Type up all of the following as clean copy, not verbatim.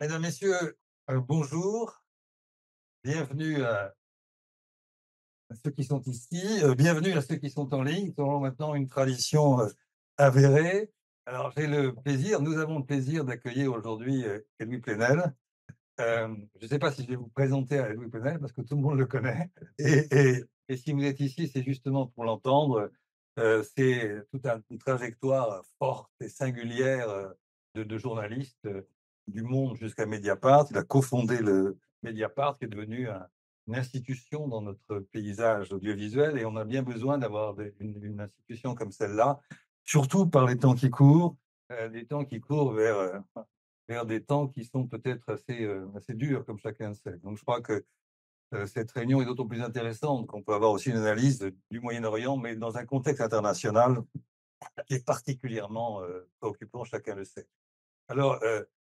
Mesdames, Messieurs, bonjour, bienvenue à ceux qui sont ici, bienvenue à ceux qui sont en ligne. Nous avons maintenant une tradition avérée. Alors, nous avons le plaisir d'accueillir aujourd'hui Louis Plenel. Je ne sais pas si je vais vous présenter à Louis Plenel parce que tout le monde le connaît. Et si vous êtes ici, c'est justement pour l'entendre. C'est toute une trajectoire forte et singulière de journaliste du Monde jusqu'à Mediapart. Il a cofondé le Mediapart, qui est devenu une institution dans notre paysage audiovisuel. Et on a bien besoin d'avoir une institution comme celle-là, surtout par les temps qui courent, des temps qui courent vers des temps qui sont peut-être assez durs, comme chacun le sait. Donc je crois que cette réunion est d'autant plus intéressante qu'on peut avoir aussi une analyse du Moyen-Orient, mais dans un contexte international qui est particulièrement préoccupant, chacun le sait. Alors,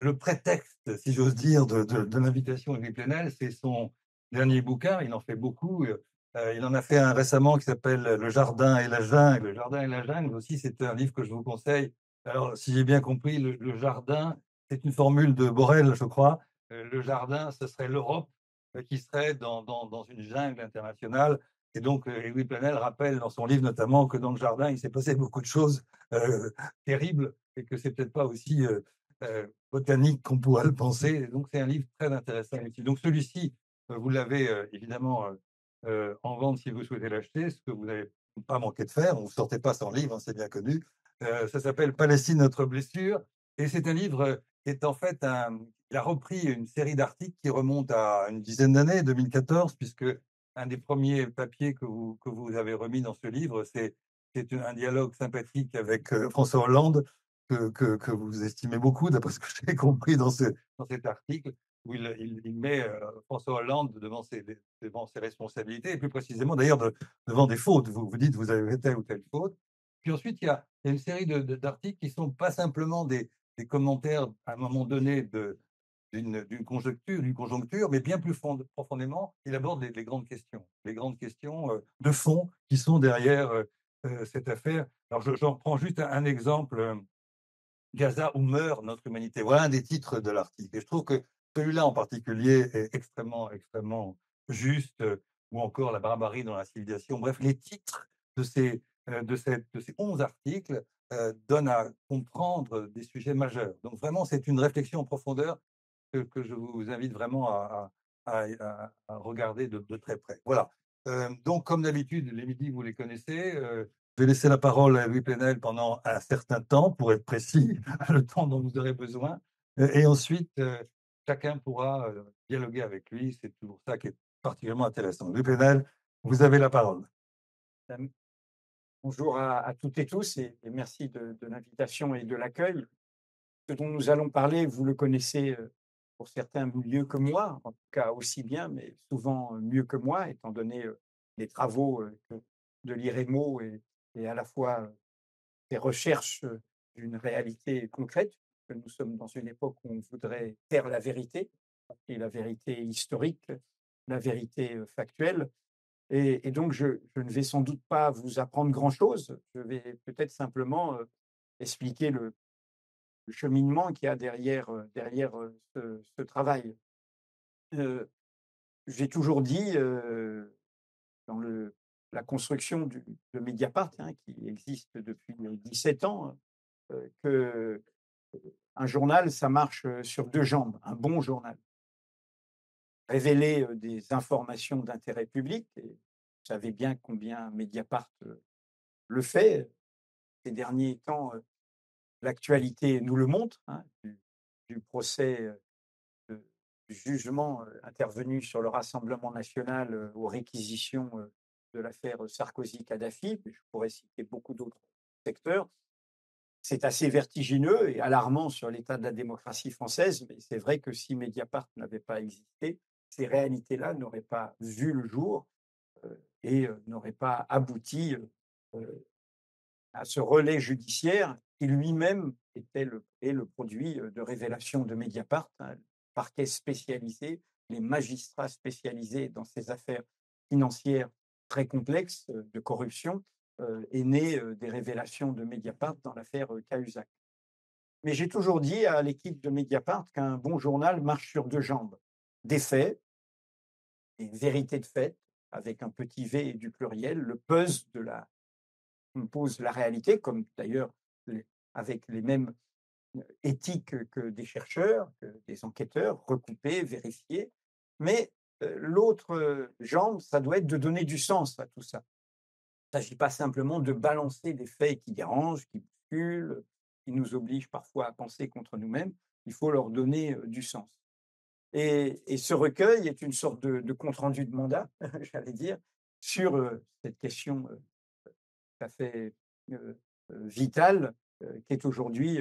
le prétexte, si j'ose dire, de l'invitation de Louis Plenel, c'est son dernier bouquin. Il en fait beaucoup. Il en a fait un récemment qui s'appelle Le jardin et la jungle. Le jardin et la jungle aussi, c'est un livre que je vous conseille. Alors, si j'ai bien compris, le jardin, c'est une formule de Borel, je crois. Le jardin, ce serait l'Europe qui serait dans une jungle internationale. Et donc, Louis Plenel rappelle dans son livre notamment que dans le jardin, il s'est passé beaucoup de choses terribles et que c'est peut-être pas aussi botanique qu'on pourrait le penser. Donc, c'est un livre très intéressant et utile. Donc, celui-ci, vous l'avez évidemment en vente si vous souhaitez l'acheter, ce que vous n'avez pas manqué de faire. Vous ne sortez pas sans livre, hein, c'est bien connu. Ça s'appelle Palestine, notre blessure. Et c'est un livre qui est en fait il a repris une série d'articles qui remontent à une dizaine d'années, 2014, puisque un des premiers papiers que vous avez remis dans ce livre, c'est un dialogue sympathique avec François Hollande, que vous estimez beaucoup, d'après ce que j'ai compris dans cet article, où il met François Hollande devant ses responsabilités, et plus précisément d'ailleurs devant des fautes. Vous dites vous avez fait telle ou telle faute. Puis ensuite, il y a une série d'articles qui sont pas simplement des commentaires à un moment donné d'une conjoncture, mais bien plus profondément, il aborde les grandes questions de fond qui sont derrière cette affaire. Alors, j'en prends juste un exemple. Gaza ou meurt notre humanité. Voilà un des titres de l'article. Et je trouve que celui-là en particulier est extrêmement, extrêmement juste, ou encore la barbarie dans la civilisation. Bref, les titres de ces 11 articles donnent à comprendre des sujets majeurs. Donc vraiment, c'est une réflexion en profondeur que je vous invite vraiment à regarder de très près. Voilà. Donc, comme d'habitude, les midis, vous les connaissez. Je vais laisser la parole à Louis Plenel pendant un certain temps, pour être précis, le temps dont vous aurez besoin. Et ensuite, chacun pourra dialoguer avec lui. C'est toujours ça qui est particulièrement intéressant. Louis Plenel, vous avez la parole. Hem, Bonjour à toutes et tous et merci de l'invitation et de l'accueil. Ce dont nous allons parler, vous le connaissez, pour certains mieux que moi, en tout cas aussi bien, mais souvent, mieux que moi, étant donné, les travaux, de l'IREMO et à la fois, des recherches, d'une réalité concrète, que nous sommes dans une époque où on voudrait taire la vérité et la vérité historique, la vérité, factuelle. Et donc je ne vais sans doute pas vous apprendre grand-chose. Je vais peut-être simplement, expliquer le cheminement qu'il y a derrière ce travail. Heu, j'ai toujours dit, dans la construction de Mediapart, hein, qui existe depuis, 17 ans, que, un journal, ça marche, sur 2 jambes. Un bon journal, révéler, des informations d'intérêt public, et vous savez bien combien Mediapart, le fait. Ces derniers temps, l'actualité nous le montre, hein, du procès, de du jugement, intervenu sur le Rassemblement national, aux réquisitions, de l'affaire Sarkozy-Kadhafi, mais je pourrais citer beaucoup d'autres secteurs. C'est assez vertigineux et alarmant sur l'état de la démocratie française, mais c'est vrai que si Mediapart n'avait pas existé, ces réalités-là n'auraient pas vu le jour, et n'auraient pas abouti, à ce relais judiciaire qui lui-même est le produit, de révélations de Mediapart, hein. Le parquet spécialisé, les magistrats spécialisés dans ces affaires financières très complexes, de corruption, est né, des révélations de Mediapart dans l'affaire, Cahuzac. Mais j'ai toujours dit à l'équipe de Mediapart qu'un bon journal marche sur 2 jambes. Des faits, des vérités de fait, avec un petit v et du pluriel, le puzzle de la compose la réalité, comme d'ailleurs avec les mêmes éthiques que des chercheurs, que des enquêteurs, recouper, vérifier. Mais l'autre jambe, ça doit être de donner du sens à tout ça. Il ne s'agit pas simplement de balancer des faits qui dérangent, qui bousculent, qui nous obligent parfois à penser contre nous-mêmes. Il faut leur donner du sens. Et ce recueil est une sorte de compte-rendu de mandat, j'allais dire, sur cette question tout à fait vitale, qui est aujourd'hui,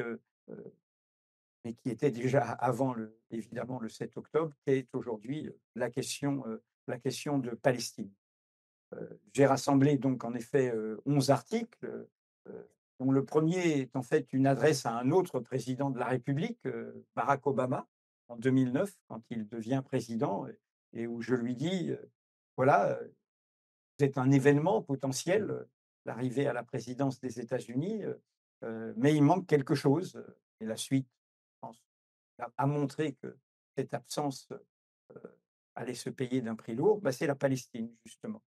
mais qui était déjà avant évidemment le 7 octobre, qui est aujourd'hui la question de Palestine. J'ai rassemblé donc en effet 11 articles, dont le premier est en fait une adresse à un autre président de la République, Barack Obama, en 2009, quand il devient président, et où je lui dis, voilà, c'est un événement potentiel, l'arrivée à la présidence des États-Unis, mais il manque quelque chose. Et la suite, je pense, a montré que cette absence allait se payer d'un prix lourd. Bah, c'est la Palestine, justement.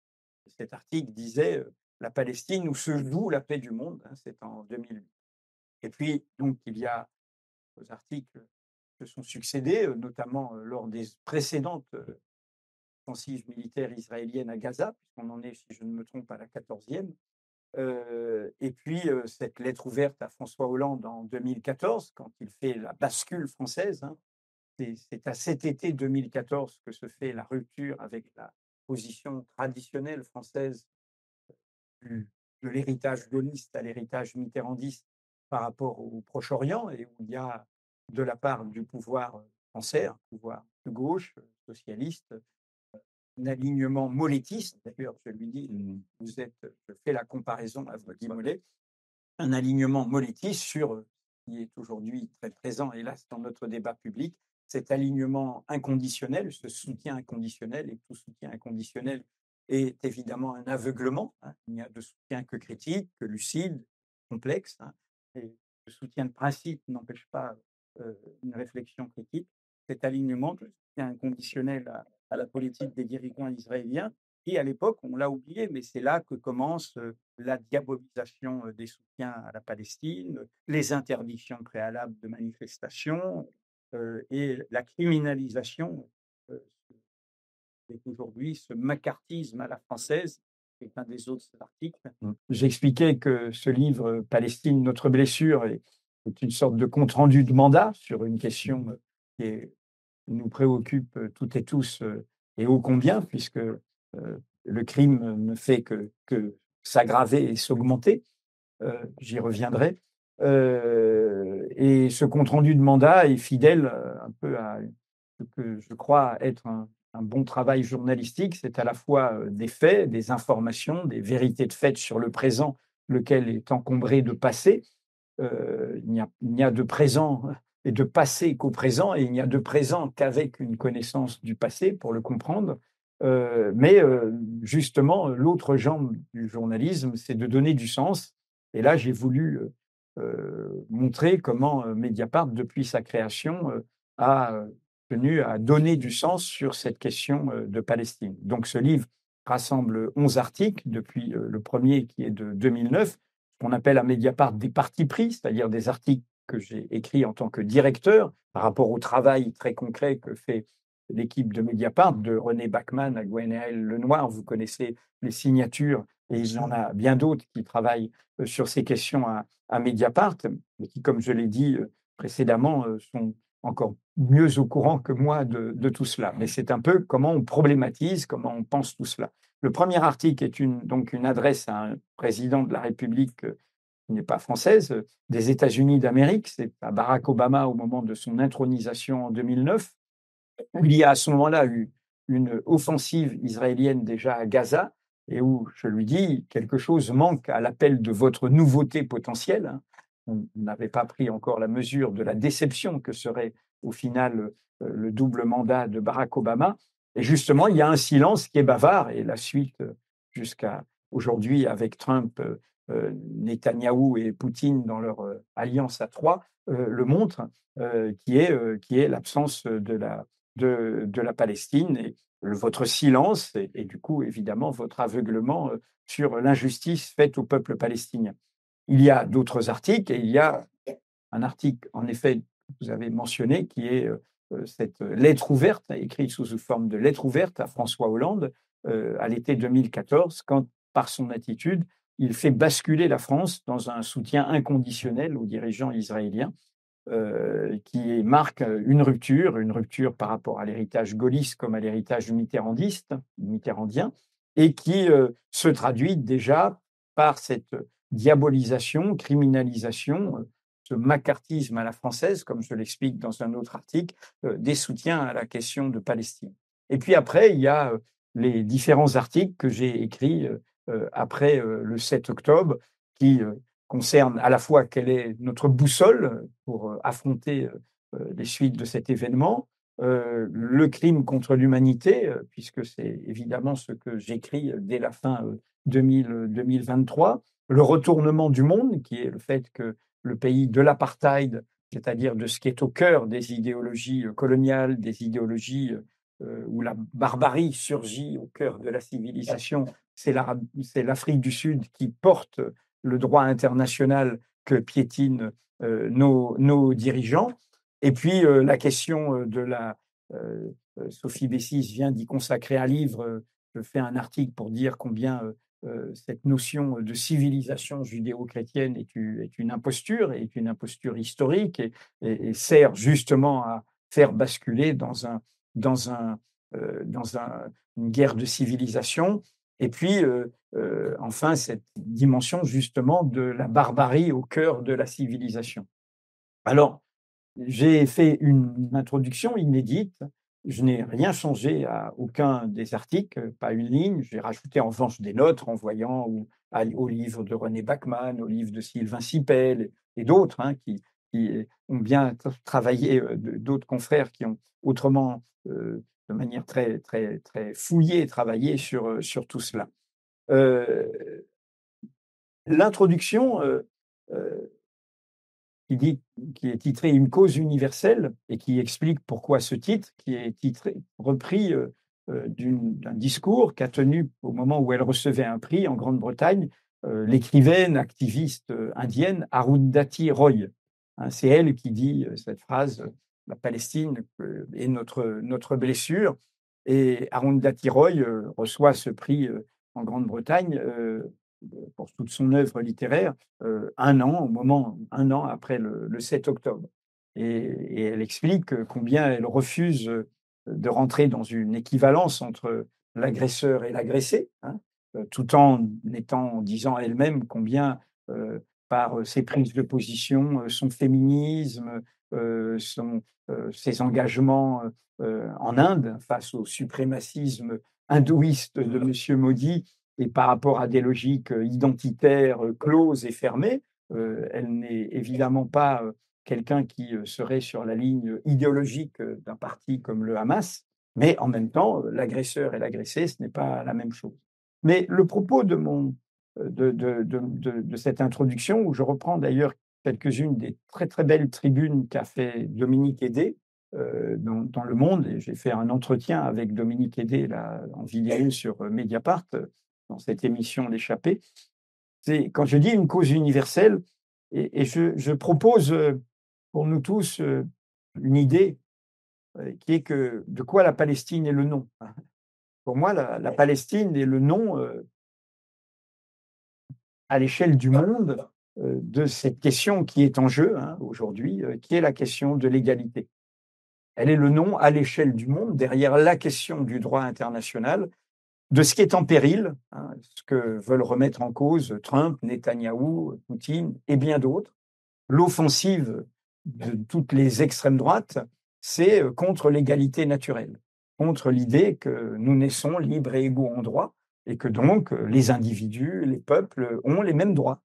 Cet article disait la Palestine où se joue la paix du monde, hein, c'est en 2008. Et puis, donc, il y a des articles qui se sont succédés, notamment lors des précédentes offensives militaires israéliennes à Gaza, puisqu'on en est, si je ne me trompe, à la 14e. Et puis, cette lettre ouverte à François Hollande en 2014, quand il fait la bascule française. Hein, c'est à cet été 2014 que se fait la rupture avec la position traditionnelle française de l'héritage gaulliste à l'héritage mitterrandiste par rapport au Proche-Orient, et où il y a, de la part du pouvoir français, un pouvoir de gauche, socialiste, un alignement molletiste. D'ailleurs, je lui dis, je fais la comparaison avec Guy Mollet, un alignement molletiste sur qui est aujourd'hui très présent, hélas, dans notre débat public, cet alignement inconditionnel, ce soutien inconditionnel, et tout soutien inconditionnel est évidemment un aveuglement. Hein. Il n'y a de soutien que critique, que lucide, complexe. Hein. Et le soutien de principe n'empêche pas une réflexion critique. Cet alignement, le soutien inconditionnel à la politique des dirigeants israéliens, et à l'époque, on l'a oublié, mais c'est là que commence la diabolisation des soutiens à la Palestine, les interdictions préalables de manifestations et la criminalisation et aujourd'hui ce macartisme à la française, qui est un des autres articles. J'expliquais que ce livre Palestine, notre blessure, est une sorte de compte-rendu de mandat sur une question qui nous préoccupe toutes et tous, et ô combien, puisque le crime ne fait que s'aggraver et s'augmenter. J'y reviendrai. Et ce compte-rendu de mandat est fidèle un peu à ce que je crois être un bon travail journalistique. C'est à la fois des faits, des informations, des vérités de fait sur le présent, lequel est encombré de passé. Il n'y a de présent et de passé qu'au présent, et il n'y a de présent qu'avec une connaissance du passé pour le comprendre. Mais justement, l'autre jambe du journalisme, c'est de donner du sens. Et là, j'ai voulu montrer comment Mediapart, depuis sa création, a tenu à donner du sens sur cette question de Palestine. Donc ce livre rassemble 11 articles, depuis le premier qui est de 2009, qu'on appelle à Mediapart des partis pris, c'est-à-dire des articles que j'ai écrits en tant que directeur par rapport au travail très concret que fait l'équipe de Mediapart, de René Bachmann à Gwenaël Lenoir. Vous connaissez les signatures, et il y en a bien d'autres qui travaillent sur ces questions à Mediapart, mais qui, comme je l'ai dit précédemment, sont encore mieux au courant que moi de tout cela. Mais c'est un peu comment on problématise, comment on pense tout cela. Le premier article est donc une adresse à un président de la République qui n'est pas française, des États-Unis d'Amérique. C'est à Barack Obama au moment de son intronisation en 2009. Il y a à ce moment-là eu une offensive israélienne déjà à Gaza, et où je lui dis quelque chose manque à l'appel de votre nouveauté potentielle. On n'avait pas pris encore la mesure de la déception que serait au final le double mandat de Barack Obama. Et justement, il y a un silence qui est bavard, et la suite jusqu'à aujourd'hui avec Trump Netanyahou et Poutine dans leur alliance à trois le montrent, qui est l'absence de la Palestine et votre silence et du coup, évidemment, votre aveuglement sur l'injustice faite au peuple palestinien. Il y a d'autres articles et il y a un article, en effet, que vous avez mentionné, qui est cette lettre ouverte, écrite sous forme de lettre ouverte à François Hollande à l'été 2014, quand, par son attitude, il fait basculer la France dans un soutien inconditionnel aux dirigeants israéliens, qui marque une rupture par rapport à l'héritage gaulliste comme à l'héritage mitterrandien, et qui se traduit déjà par cette diabolisation, criminalisation, ce macartisme à la française, comme je l'explique dans un autre article, des soutiens à la question de Palestine. Et puis après, il y a les différents articles que j'ai écrits après le 7 octobre, qui concernent à la fois quelle est notre boussole pour affronter les suites de cet événement, le crime contre l'humanité, puisque c'est évidemment ce que j'écris dès la fin 2023, le retournement du monde, qui est le fait que le pays de l'apartheid, c'est-à-dire de ce qui est au cœur des idéologies coloniales, des idéologies où la barbarie surgit au cœur de la civilisation, c'est l'Afrique du Sud qui porte le droit international que piétinent nos dirigeants. Et puis la question de la... Sophie Bessis vient d'y consacrer un livre. Je fais un article pour dire combien cette notion de civilisation judéo-chrétienne est une imposture, est une imposture historique et sert justement à faire basculer dans une guerre de civilisation. Et puis, enfin, cette dimension justement de la barbarie au cœur de la civilisation. Alors, j'ai fait une introduction inédite. Je n'ai rien changé à aucun des articles, pas une ligne. J'ai rajouté en revanche des notes renvoyant au livre de René Bachmann, au livre de Sylvain Sipel et d'autres qui ont bien travaillé, d'autres confrères qui ont autrement, de manière très, très, très fouillée, travaillé sur tout cela. L'introduction qui est titré Une cause universelle et qui explique pourquoi ce titre, qui est repris d'un discours qu'a tenu au moment où elle recevait un prix en Grande-Bretagne l'écrivaine activiste indienne Arundhati Roy. C'est elle qui dit cette phrase la Palestine est notre blessure. Et Arundhati Roy reçoit ce prix en Grande-Bretagne pour toute son œuvre littéraire, un an après le 7 octobre. Et elle explique combien elle refuse de rentrer dans une équivalence entre l'agresseur et l'agressé, tout en disant elle-même combien, par ses prises de position, son féminisme, ses engagements en Inde face au suprémacisme hindouiste de M. Modi, et par rapport à des logiques identitaires closes et fermées, elle n'est évidemment pas quelqu'un qui serait sur la ligne idéologique d'un parti comme le Hamas, mais en même temps, l'agresseur et l'agressé, ce n'est pas la même chose. Mais le propos de cette introduction, où je reprends d'ailleurs quelques-unes des très très belles tribunes qu'a fait Dominique Hédé dans Le Monde, et j'ai fait un entretien avec Dominique Hédé là, en vidéo sur Mediapart, dans cette émission L'échappée, c'est quand je dis une cause universelle, et je propose pour nous tous une idée qui est que de quoi la Palestine est le nom. Pour moi, la Palestine est le nom à l'échelle du monde de cette question qui est en jeu aujourd'hui, qui est la question de l'égalité. Elle est le nom à l'échelle du monde, derrière la question du droit international, de ce qui est en péril, ce que veulent remettre en cause Trump, Netanyahou, Poutine et bien d'autres. L'offensive de toutes les extrêmes droites, c'est contre l'égalité naturelle, contre l'idée que nous naissons libres et égaux en droit, et que donc les individus, les peuples ont les mêmes droits,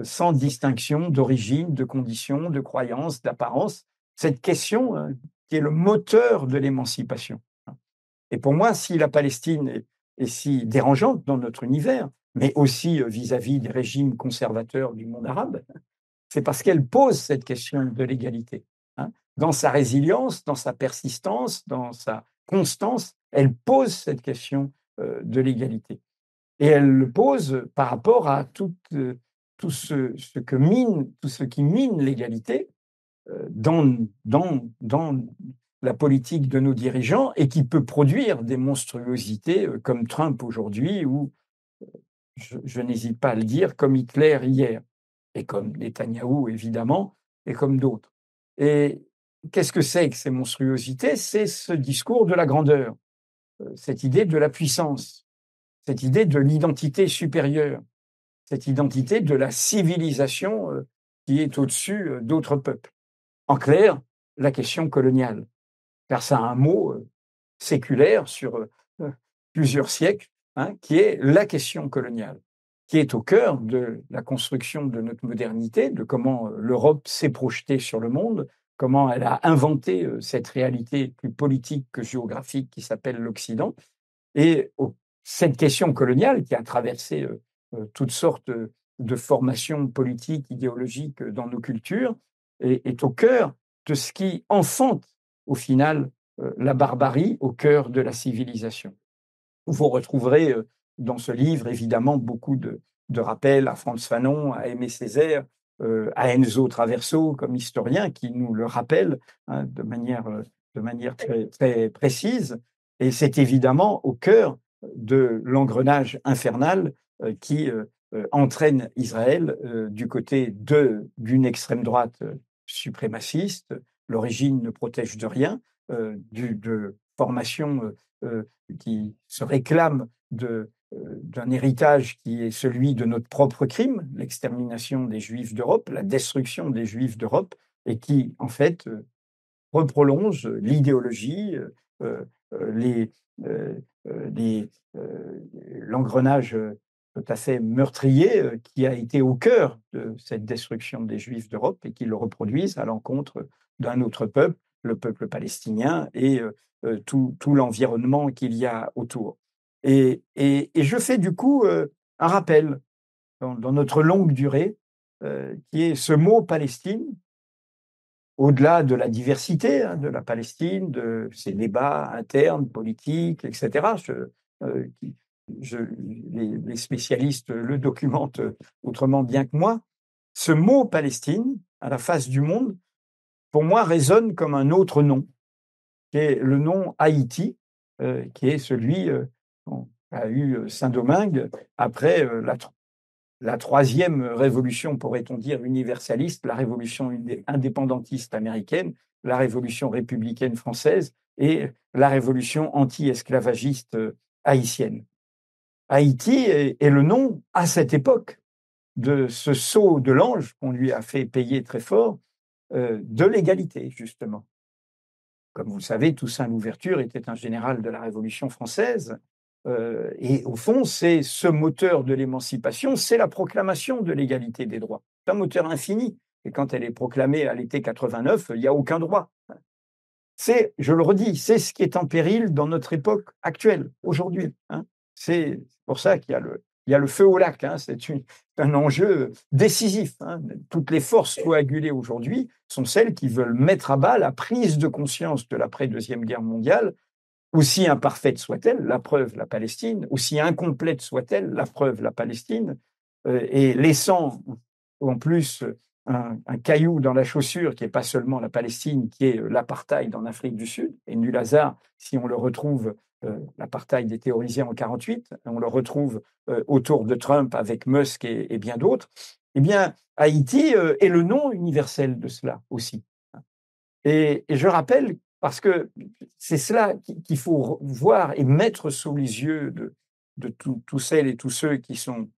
sans distinction d'origine, de condition, de croyance, d'apparence. Cette question qui est le moteur de l'émancipation. Et pour moi, si la Palestine est si dérangeante dans notre univers, mais aussi vis-à-vis des régimes conservateurs du monde arabe, c'est parce qu'elle pose cette question de l'égalité. Hein. Dans sa résilience, dans sa persistance, dans sa constance, elle pose cette question de l'égalité. Et elle le pose par rapport à tout ce qui mine l'égalité dans la politique de nos dirigeants et qui peut produire des monstruosités comme Trump aujourd'hui ou, je n'hésite pas à le dire, comme Hitler hier et comme Netanyahou évidemment et comme d'autres. Et qu'est-ce que c'est que ces monstruosités? C'est ce discours de la grandeur, cette idée de la puissance, cette idée de l'identité supérieure, cette identité de la civilisation qui est au-dessus d'autres peuples. En clair, la question coloniale, car ça a un mot séculaire sur plusieurs siècles, hein, qui est la question coloniale, qui est au cœur de la construction de notre modernité, de comment l'Europe s'est projetée sur le monde, comment elle a inventé cette réalité plus politique que géographique qui s'appelle l'Occident. Et cette question coloniale qui a traversé toutes sortes de formations politiques, idéologiques dans nos cultures, est au cœur de ce qui enfante au final la barbarie au cœur de la civilisation. Vous retrouverez dans ce livre évidemment beaucoup de rappels à Frantz Fanon, à Aimé Césaire, à Enzo Traverso comme historien qui nous le rappelle hein, de manière très, très précise. Et c'est évidemment au cœur de l'engrenage infernal qui entraîne Israël du côté d'une extrême droite suprémaciste. L'origine ne protège de rien, de formation qui se réclame d'un héritage qui est celui de notre propre crime, l'extermination des Juifs d'Europe, la destruction des Juifs d'Europe, et qui, en fait, reprolonge l'idéologie, l'engrenage tout à fait meurtrier qui a été au cœur de cette destruction des Juifs d'Europe et qui le reproduisent à l'encontre d'un autre peuple, le peuple palestinien et tout l'environnement qu'il y a autour. Et je fais du coup un rappel dans notre longue durée, qui est ce mot Palestine, au-delà de la diversité hein, de la Palestine, de ses débats internes, politiques, etc. Les spécialistes le documentent autrement bien que moi. Ce mot Palestine, à la face du monde, pour moi, résonne comme un autre nom, qui est le nom Haïti, qui est celui qu'a eu Saint-Domingue après la troisième révolution, pourrait-on dire, universaliste, la révolution indépendantiste américaine, la révolution républicaine française et la révolution anti-esclavagiste haïtienne. Haïti est le nom, à cette époque, de ce sceau de l'ange qu'on lui a fait payer très fort, de l'égalité, justement. Comme vous le savez, Toussaint Louverture était un général de la Révolution française. Et au fond, c'est ce moteur de l'émancipation, c'est la proclamation de l'égalité des droits. C'est un moteur infini. Et quand elle est proclamée à l'été 89, il n'y a aucun droit. C'est, je le redis, c'est ce qui est en péril dans notre époque actuelle, aujourd'hui. Hein. C'est pour ça qu'il y a le feu au lac. Hein. C'est un enjeu décisif. Hein. Toutes les forces coagulées aujourd'hui sont celles qui veulent mettre à bas la prise de conscience de l'après-deuxième guerre mondiale, aussi imparfaite soit-elle, la preuve, la Palestine, aussi incomplète soit-elle, la preuve, la Palestine, et laissant en plus un caillou dans la chaussure qui n'est pas seulement la Palestine, qui est l'apartheid en Afrique du Sud, et nul hasard si on le retrouve, l'apartheid est théorisé en 1948, on le retrouve autour de Trump avec Musk et bien d'autres, eh bien, Haïti est le nom universel de cela aussi. Et je rappelle, parce que c'est cela qu'il faut voir et mettre sous les yeux de tous celles et tous ceux qui sont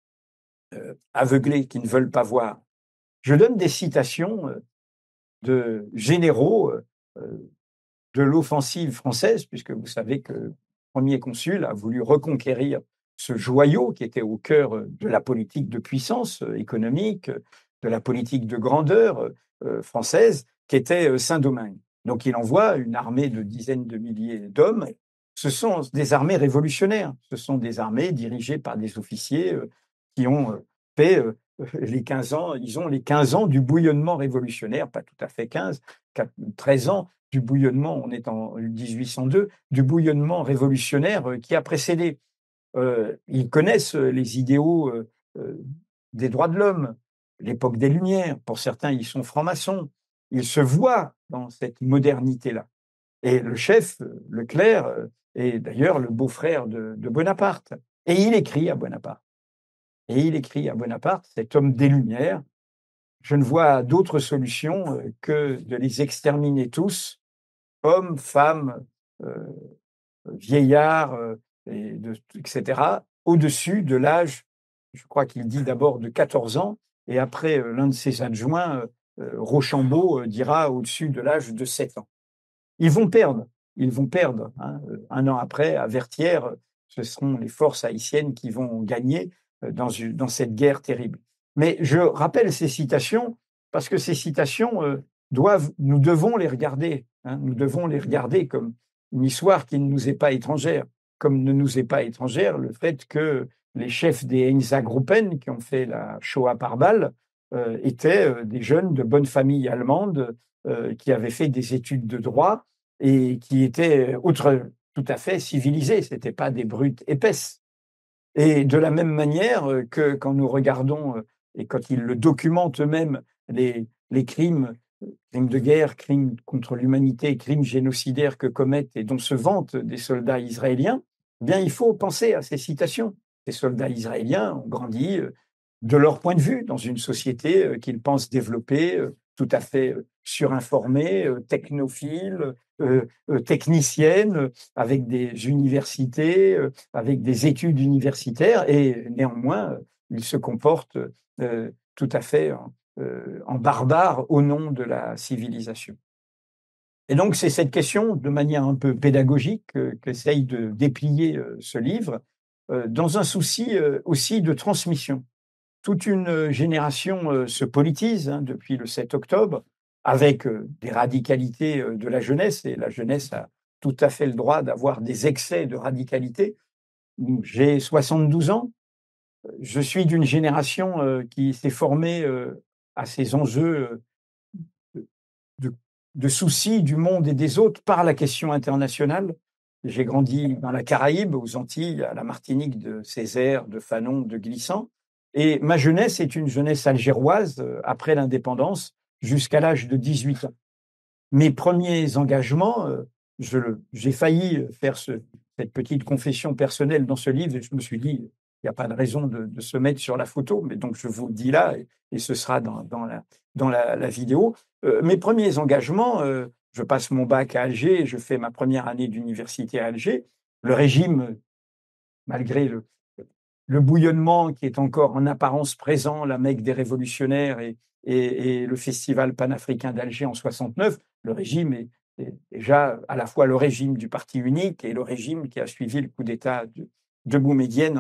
aveuglés, qui ne veulent pas voir. Je donne des citations de généraux de l'offensive française, puisque vous savez que le premier consul a voulu reconquérir ce joyau qui était au cœur de la politique de puissance économique, de la politique de grandeur française, qui était Saint-Domingue. Donc il envoie une armée de dizaines de milliers d'hommes. Ce sont des armées révolutionnaires, ce sont des armées dirigées par des officiers qui ont fait les 15 ans, ils ont les 15 ans du bouillonnement révolutionnaire, pas tout à fait 15, 13 ans du bouillonnement, on est en 1802, du bouillonnement révolutionnaire qui a précédé. Ils connaissent les idéaux des droits de l'homme, l'époque des Lumières. Pour certains, ils sont francs-maçons. Ils se voient dans cette modernité-là. Et le chef, Leclerc, est d'ailleurs le beau-frère de Bonaparte. Et il écrit à Bonaparte. Cet homme des Lumières, je ne vois d'autre solution que de les exterminer tous, hommes, femmes, euh, vieillards, etc., au-dessus de l'âge, je crois qu'il dit d'abord de 14 ans, et après l'un de ses adjoints, Rochambeau, dira au-dessus de l'âge de 7 ans. Ils vont perdre, hein, un an après, à Vertières, ce seront les forces haïtiennes qui vont gagner dans cette guerre terrible. Mais je rappelle ces citations parce que ces citations nous devons les regarder, hein, nous devons les regarder comme une histoire qui ne nous est pas étrangère, comme ne nous est pas étrangère le fait que les chefs des Einsatzgruppen qui ont fait la Shoah par balle étaient des jeunes de bonne famille allemande qui avaient fait des études de droit et qui étaient tout à fait civilisés. Ce n'étaient pas des brutes épaisses. Et de la même manière que quand nous regardons, et quand ils le documentent eux-mêmes, les crimes, crimes de guerre, crimes contre l'humanité, crimes génocidaires que commettent et dont se vantent des soldats israéliens, eh bien, il faut penser à ces citations. Ces soldats israéliens ont grandi de leur point de vue dans une société qu'ils pensent développer, tout à fait surinformée, technophile, technicienne, avec des universités, avec des études universitaires, et néanmoins, ils se comportent tout à fait en barbare au nom de la civilisation. Et donc, c'est cette question, de manière un peu pédagogique, qu'essaye de déplier ce livre, dans un souci aussi de transmission. Toute une génération se politise hein, depuis le 7 octobre, avec des radicalités de la jeunesse, et la jeunesse a tout à fait le droit d'avoir des excès de radicalité. J'ai 72 ans, je suis d'une génération qui s'est formée à ces enjeux de, de soucis du monde et des autres par la question internationale. J'ai grandi dans la Caraïbe, aux Antilles, à la Martinique, de Césaire, de Fanon, de Glissant. Et ma jeunesse est une jeunesse algéroise après l'indépendance jusqu'à l'âge de 18 ans. Mes premiers engagements, j'ai failli faire cette petite confession personnelle dans ce livre et je me suis dit, il n'y a pas de raison de se mettre sur la photo, mais donc je vous le dis là et ce sera dans la vidéo. Mes premiers engagements, je passe mon bac à Alger, je fais ma première année d'université à Alger. Le régime, malgré le bouillonnement qui est encore en apparence présent, la Mecque des révolutionnaires et le festival panafricain d'Alger en 69, le régime est déjà à la fois le régime du parti unique et le régime qui a suivi le coup d'État de Boumedienne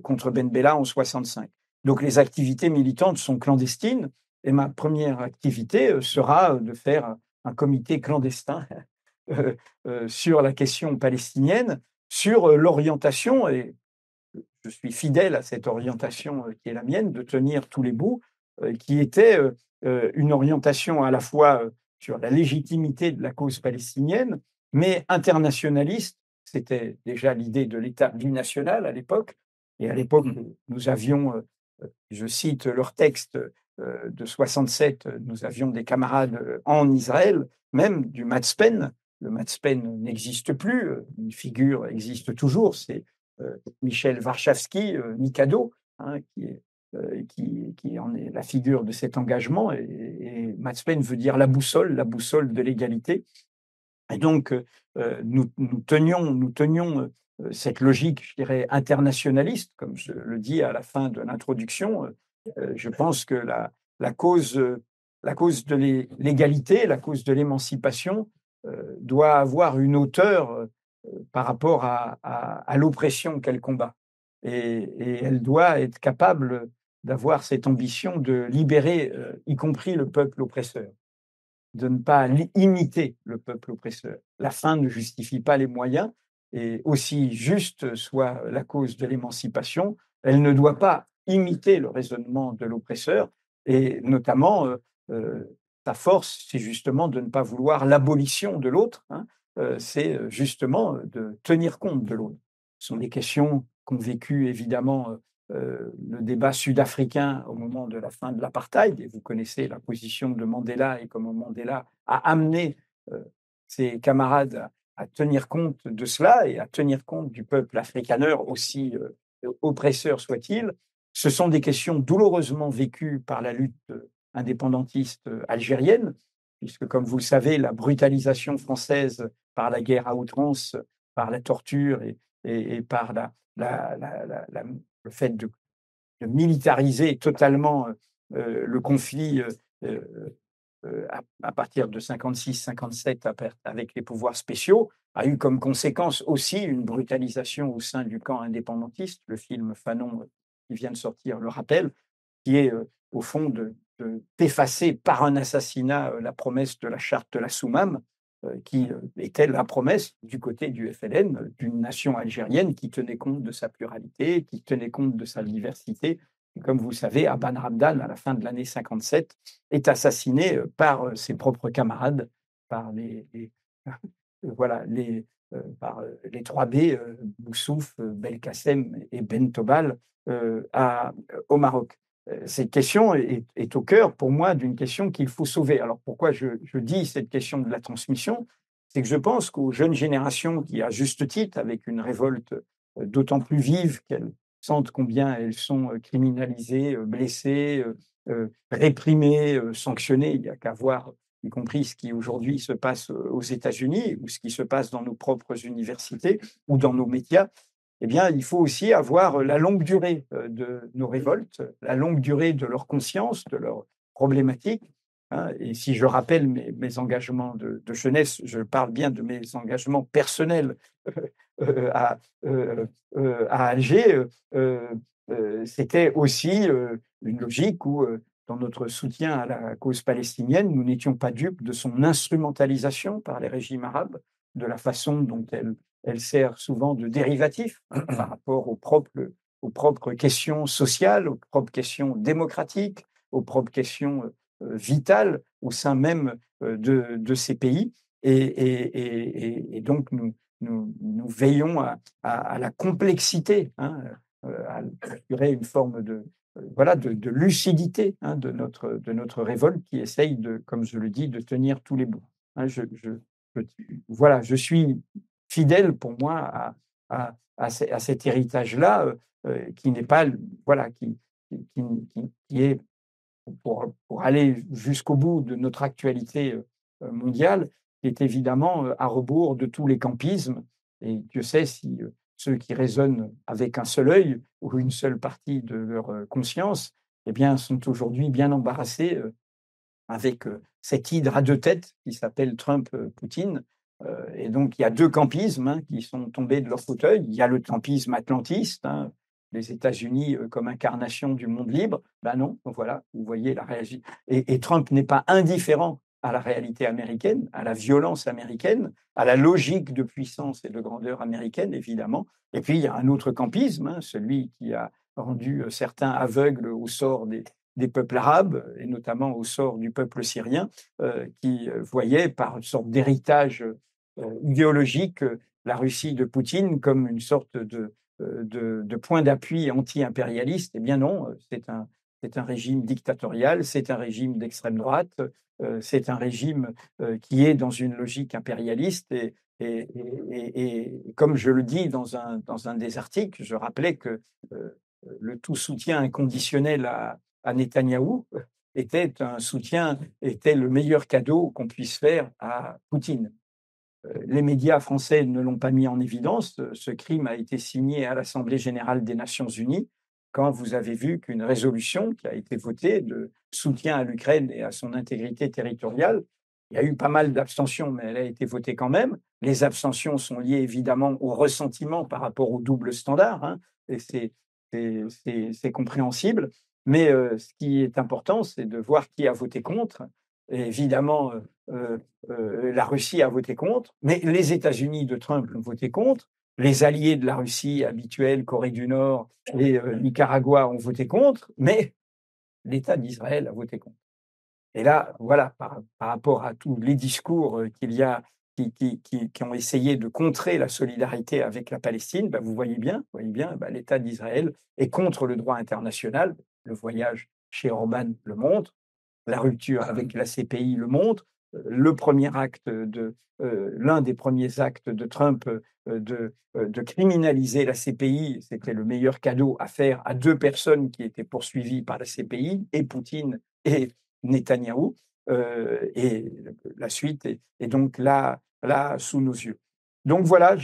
contre Ben Bella en 65. Donc les activités militantes sont clandestines et ma première activité sera de faire un comité clandestin sur la question palestinienne, sur l'orientation, et je suis fidèle à cette orientation qui est la mienne, de tenir tous les bouts, qui était une orientation à la fois sur la légitimité de la cause palestinienne, mais internationaliste. C'était déjà l'idée de l'État binational à l'époque. Et à l'époque, nous avions, je cite leur texte de 67, nous avions des camarades en Israël, même du Matzpen. Le Matzpen n'existe plus, une figure existe toujours, c'est Michel Warszawski, Mikado, hein, qui en est la figure de cet engagement. Et Matzpen veut dire la boussole de l'égalité. Et donc, nous tenions cette logique, je dirais, internationaliste, comme je le dis à la fin de l'introduction. Je pense que la cause de l'égalité, la cause de l'émancipation, doit avoir une hauteur par rapport à l'oppression qu'elle combat. Et elle doit être capable d'avoir cette ambition de libérer, y compris le peuple oppresseur, de ne pas imiter le peuple oppresseur. La fin ne justifie pas les moyens, et aussi juste soit la cause de l'émancipation, elle ne doit pas imiter le raisonnement de l'oppresseur, et notamment, sa force, c'est justement de ne pas vouloir l'abolition de l'autre, hein, c'est justement de tenir compte de l'autre. Ce sont des questions qu'ont vécu évidemment le débat sud-africain au moment de la fin de l'apartheid, et vous connaissez la position de Mandela et comment Mandela a amené ses camarades à tenir compte de cela et à tenir compte du peuple afrikaner, aussi oppresseur soit-il. Ce sont des questions douloureusement vécues par la lutte indépendantiste algérienne, puisque, comme vous le savez, la brutalisation française par la guerre à outrance, par la torture et par le fait de militariser totalement le conflit à partir de 56-57 avec les pouvoirs spéciaux, a eu comme conséquence aussi une brutalisation au sein du camp indépendantiste. Le film Fanon, qui vient de sortir, le rappelle, qui est au fond d'effacer par un assassinat la promesse de la charte de la Soumam, qui était la promesse du côté du FLN d'une nation algérienne qui tenait compte de sa pluralité, qui tenait compte de sa diversité. Et comme vous le savez, Aban Rabdan, à la fin de l'année 57, est assassiné par ses propres camarades, par voilà, par les 3B, Boussouf, Belkacem et Ben Tobal, au Maroc. Cette question est au cœur, pour moi, d'une question qu'il faut sauver. Alors, pourquoi je dis cette question de la transmission? C'est que je pense qu'aux jeunes générations qui, à juste titre, avec une révolte d'autant plus vive qu'elles sentent combien elles sont criminalisées, blessées, réprimées, sanctionnées, il n'y a qu'à voir, y compris ce qui aujourd'hui se passe aux États-Unis ou ce qui se passe dans nos propres universités ou dans nos médias. Eh bien, il faut aussi avoir la longue durée de nos révoltes, la longue durée de leur conscience, de leurs problématiques, hein. Et si je rappelle mes engagements de jeunesse, je parle bien de mes engagements personnels euh, à, à Alger. C'était aussi une logique où, dans notre soutien à la cause palestinienne, nous n'étions pas dupes de son instrumentalisation par les régimes arabes, de la façon dont elle sert souvent de dérivatif par rapport aux propres questions sociales, aux propres questions démocratiques, aux propres questions vitales au sein même de ces pays. Et donc, nous veillons à la complexité, hein, à assurer une forme voilà, de lucidité, hein, de notre révolte qui essaye, comme je le dis, de tenir tous les bouts. Hein, voilà, je suis fidèle pour moi à cet héritage-là, qui n'est pas, voilà, qui est, pour aller jusqu'au bout de notre actualité mondiale, qui est évidemment à rebours de tous les campismes. Et Dieu sait si ceux qui raisonnent avec un seul œil ou une seule partie de leur conscience, eh bien, sont aujourd'hui bien embarrassés avec cette hydre à deux têtes qui s'appelle Trump-Poutine. Et donc, il y a deux campismes, hein, qui sont tombés de leur fauteuil. Il y a le campisme atlantiste, hein, les États-Unis comme incarnation du monde libre. Ben non, voilà, vous voyez la réalité. Et Trump n'est pas indifférent à la réalité américaine, à la violence américaine, à la logique de puissance et de grandeur américaine, évidemment. Et puis, il y a un autre campisme, hein, celui qui a rendu certains aveugles au sort des peuples arabes, et notamment au sort du peuple syrien, qui voyait par une sorte d'héritage idéologique la Russie de Poutine comme une sorte de point d'appui anti-impérialiste. Eh bien non, c'est un régime dictatorial, c'est un régime d'extrême droite, c'est un régime qui est dans une logique impérialiste. Et comme je le dis dans un des articles, je rappelais que le tout soutien inconditionnel à Netanyahou était le meilleur cadeau qu'on puisse faire à Poutine. Les médias français ne l'ont pas mis en évidence. Ce crime a été signé à l'Assemblée générale des Nations unies quand vous avez vu qu'une résolution qui a été votée de soutien à l'Ukraine et à son intégrité territoriale, il y a eu pas mal d'abstentions, mais elle a été votée quand même. Les abstentions sont liées évidemment au ressentiment par rapport au double standard, hein, et c'est compréhensible. Mais ce qui est important, c'est de voir qui a voté contre. Et évidemment, la Russie a voté contre, mais les États-Unis de Trump ont voté contre. les alliés de la Russie habituels, Corée du Nord et Nicaragua, ont voté contre, mais l'État d'Israël a voté contre. Et là, voilà, par rapport à tous les discours qu'il y a qui ont essayé de contrer la solidarité avec la Palestine, vous voyez bien, l'État d'Israël est contre le droit international. Le voyage chez Orban le montre, la rupture avec la CPI le montre. L'un des premiers actes de Trump de criminaliser la CPI, c'était le meilleur cadeau à faire à deux personnes qui étaient poursuivies par la CPI, et Poutine et Netanyahou. Et la suite est donc là sous nos yeux. Donc voilà,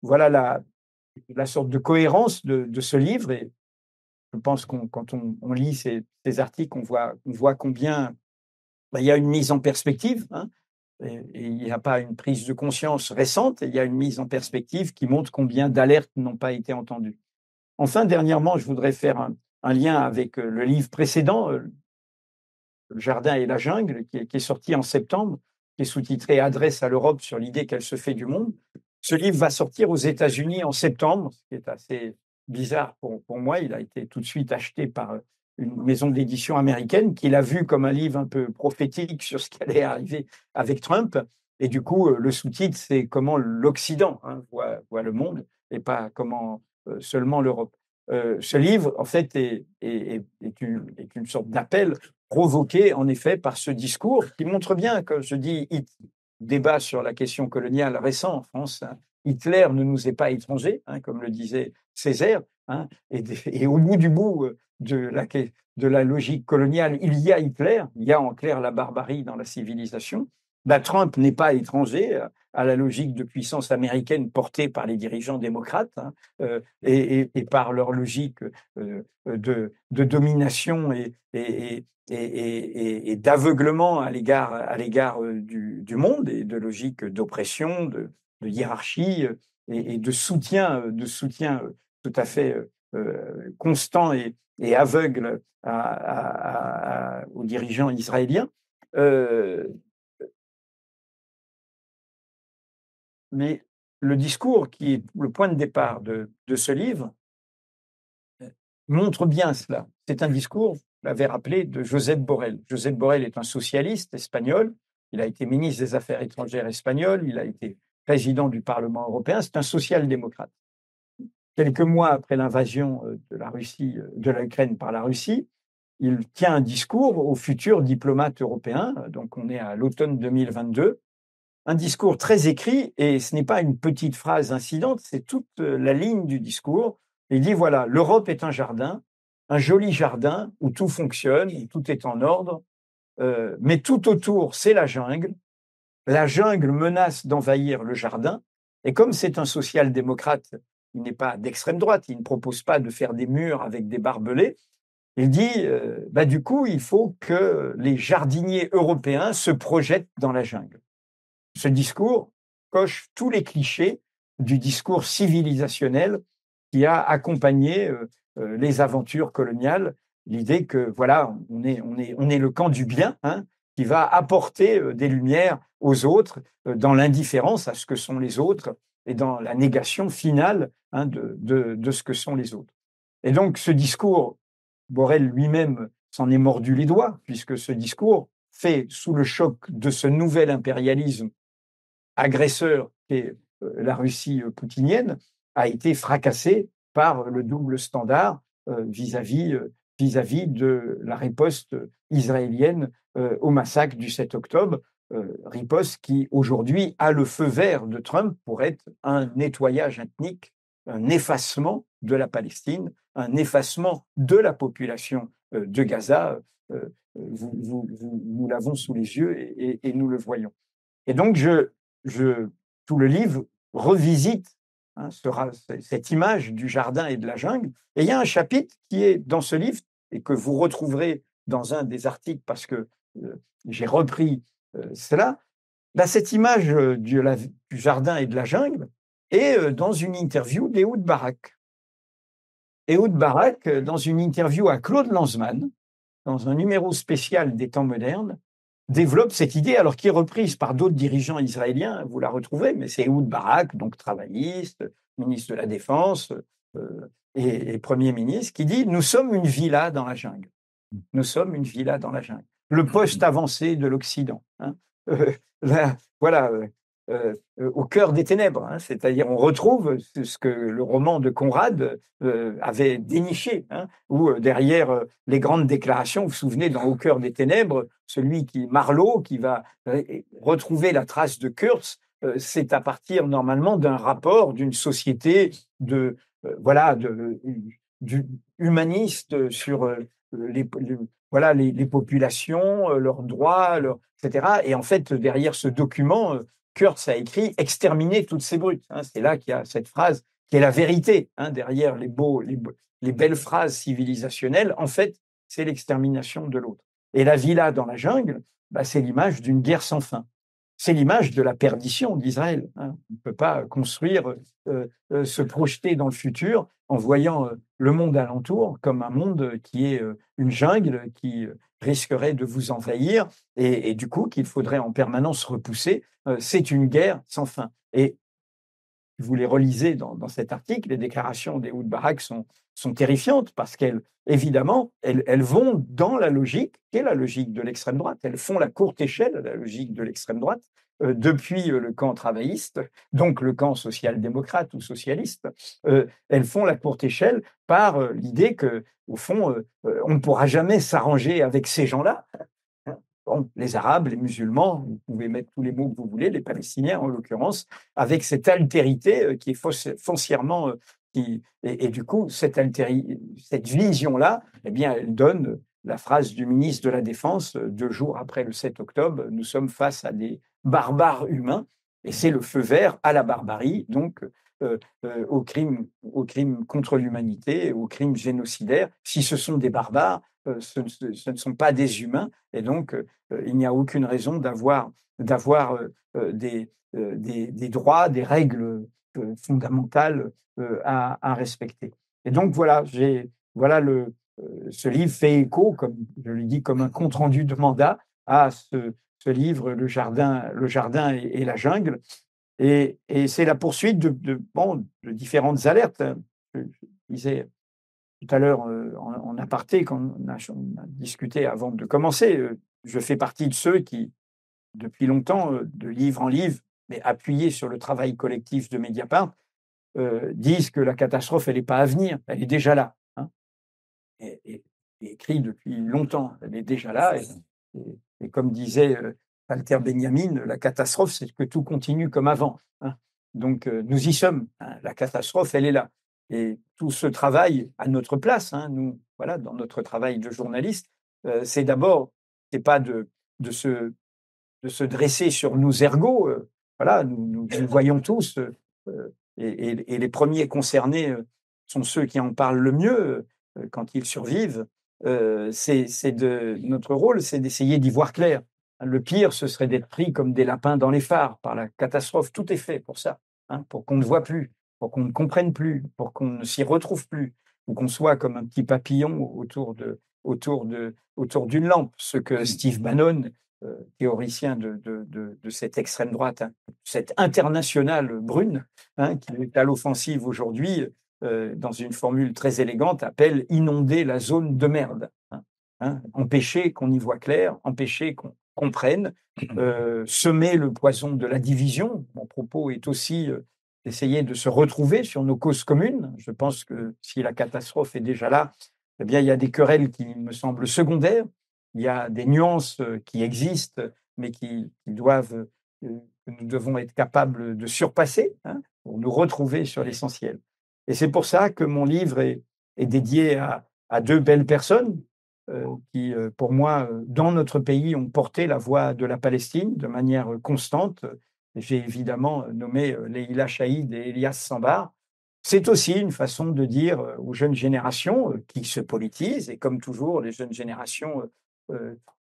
voilà la sorte de cohérence de ce livre. Et je pense quand on lit ces articles, on voit combien il y a une mise en perspective, hein, et il n'y a pas une prise de conscience récente, il y a une mise en perspective qui montre combien d'alertes n'ont pas été entendues. Enfin, dernièrement, je voudrais faire un lien avec le livre précédent, Le Jardin et la Jungle, qui est sorti en septembre, qui est sous-titré Adresse à l'Europe sur l'idée qu'elle se fait du monde. Ce livre va sortir aux États-Unis en septembre, ce qui est assez bizarre pour moi. Il a été tout de suite acheté par une maison d'édition américaine qui l'a vu comme un livre un peu prophétique sur ce qui allait arriver avec Trump. Et du coup, le sous-titre, c'est comment l'Occident voit le monde, et pas comment seulement l'Europe. Ce livre, en fait, est une sorte d'appel provoqué, en effet, par ce discours qui montre bien que, je dis, débat sur la question coloniale récent en France, hein, Hitler ne nous est pas étranger, hein, comme le disait Césaire, hein, et au bout du bout de la logique coloniale, il y a Hitler, il y a en clair la barbarie dans la civilisation. Trump n'est pas étranger à la logique de puissance américaine portée par les dirigeants démocrates, hein, et par leur logique de domination et d'aveuglement à l'égard du monde, et de logique d'oppression, de hiérarchie, et de soutien tout à fait constant et aveugle aux dirigeants israéliens. Mais le discours qui est le point de départ de ce livre montre bien cela. C'est un discours, vous l'avez rappelé, de Josep Borrell. Josep Borrell est un socialiste espagnol. Il a été ministre des Affaires étrangères espagnol. Il a été président du Parlement européen. C'est un social-démocrate. Quelques mois après l'invasion de l'Ukraine par la Russie, il tient un discours aux futurs diplomates européens. Donc, on est à l'automne 2022. Un discours très écrit, et ce n'est pas une petite phrase incidente, c'est toute la ligne du discours. Il dit, voilà, l'Europe est un jardin, un joli jardin où tout fonctionne, où tout est en ordre, mais tout autour, c'est la jungle. La jungle menace d'envahir le jardin, et comme c'est un social-démocrate, il n'est pas d'extrême droite, il ne propose pas de faire des murs avec des barbelés. Il dit, du coup, il faut que les jardiniers européens se projettent dans la jungle. Ce discours coche tous les clichés du discours civilisationnel qui a accompagné les aventures coloniales. L'idée que, voilà, on est le camp du bien, hein, qui va apporter des lumières aux autres, dans l'indifférence à ce que sont les autres et dans la négation finale, hein, de ce que sont les autres. Et donc, ce discours, Borrell lui-même s'en est mordu les doigts, puisque ce discours, fait sous le choc de ce nouvel impérialisme agresseur qu'est la Russie poutinienne, a été fracassé par le double standard vis-à-vis de la riposte israélienne au massacre du 7 octobre, riposte qui aujourd'hui a le feu vert de Trump pour être un nettoyage ethnique, un effacement de la Palestine, un effacement de la population de Gaza. Nous l'avons sous les yeux et nous le voyons. Et donc, tout le livre revisite, hein, cette image du jardin et de la jungle. Et il y a un chapitre qui est dans ce livre et que vous retrouverez dans un des articles parce que j'ai repris cela. Cette image du jardin et de la jungle est dans une interview d'Ehud Barak. Ehud Barak, dans une interview à Claude Lanzmann, dans un numéro spécial des Temps modernes, développe cette idée, alors qui est reprise par d'autres dirigeants israéliens, vous la retrouvez, mais c'est Ehud Barak, donc travailliste, ministre de la Défense et Premier ministre, qui dit « Nous sommes une villa dans la jungle. Nous sommes une villa dans la jungle. » Le poste avancé de l'Occident. Hein. Voilà, au cœur des ténèbres. Hein. C'est-à-dire, on retrouve ce que le roman de Conrad avait déniché, hein, où derrière les grandes déclarations, vous vous souvenez, dans Au cœur des ténèbres, Marlowe, qui va retrouver la trace de Kurtz, c'est à partir normalement d'un rapport d'une société humaniste sur les populations, leurs droits, etc. Et en fait, derrière ce document, Kurtz a écrit « Exterminer toutes ces brutes ». Hein, c'est là qu'il y a cette phrase qui est la vérité. Hein, derrière les belles phrases civilisationnelles, en fait, c'est l'extermination de l'autre. Et la villa dans la jungle, c'est l'image d'une guerre sans fin. C'est l'image de la perdition d'Israël. Hein. On ne peut pas construire, se projeter dans le futur en voyant le monde alentour comme un monde qui est une jungle qui risquerait de vous envahir et du coup qu'il faudrait en permanence repousser. C'est une guerre sans fin. Et vous les relisez dans cet article, les déclarations d'Ehud Barak sont terrifiantes parce évidemment, elles vont dans la logique, qui est la logique de l'extrême droite. Elles font la courte échelle, la logique de l'extrême droite, depuis le camp travailliste, donc le camp social-démocrate ou socialiste. Elles font la courte échelle par l'idée que, au fond, on ne pourra jamais s'arranger avec ces gens-là. Bon, les Arabes, les musulmans, vous pouvez mettre tous les mots que vous voulez, les Palestiniens en l'occurrence, avec cette altérité qui est foncièrement... Et du coup, cette vision-là, eh bien, elle donne la phrase du ministre de la Défense 2 jours après le 7 octobre, nous sommes face à des barbares humains, et c'est le feu vert à la barbarie, donc au crime contre l'humanité, aux crimes génocidaires. Si ce sont des barbares, ce ne sont pas des humains, et donc il n'y a aucune raison d'avoir des droits, des règles fondamentales à respecter. Et donc voilà, ce livre fait écho, comme je le dis, comme un compte-rendu de mandat à ce livre, Le jardin et la jungle. Et c'est la poursuite de différentes alertes. Je disais tout à l'heure en aparté, quand on a discuté avant de commencer, je fais partie de ceux qui, depuis longtemps, de livre en livre, mais appuyés sur le travail collectif de Mediapart, disent que la catastrophe, elle n'est pas à venir, elle est déjà là. Hein. Et écrit depuis longtemps, elle est déjà là. Et comme disait Walter Benjamin, la catastrophe, c'est que tout continue comme avant. Hein. Donc, nous y sommes. Hein. La catastrophe, elle est là. Et tout ce travail à notre place, hein, nous, voilà, dans notre travail de journaliste, c'est d'abord, c'est pas de se dresser sur nos ergots. Voilà, nous voyons tous, et les premiers concernés sont ceux qui en parlent le mieux quand ils survivent. Notre rôle, c'est d'essayer d'y voir clair. Le pire, ce serait d'être pris comme des lapins dans les phares par la catastrophe. Tout est fait pour ça, hein, pour qu'on ne voit plus, pour qu'on ne comprenne plus, pour qu'on ne s'y retrouve plus, ou qu'on soit comme un petit papillon autour d'une lampe. Ce que Steve Bannon, théoricien de cette extrême droite, hein, cette internationale brune, hein, qui est à l'offensive aujourd'hui, dans une formule très élégante, appelle « inonder la zone de merde ». Hein, empêcher qu'on y voit clair, empêcher qu'on comprenne, semer le poison de la division. Mon propos est aussi d'essayer de se retrouver sur nos causes communes. Je pense que si la catastrophe est déjà là, eh bien, il y a des querelles qui me semblent secondaires, il y a des nuances qui existent, mais que nous devons être capables de surpasser, hein, pour nous retrouver sur l'essentiel. Et c'est pour ça que mon livre est dédié à 2 belles personnes qui, pour moi, dans notre pays, ont porté la voix de la Palestine de manière constante. J'ai évidemment nommé Leïla Chaïd et Elias Sambar. C'est aussi une façon de dire aux jeunes générations qui se politisent, et comme toujours, les jeunes générations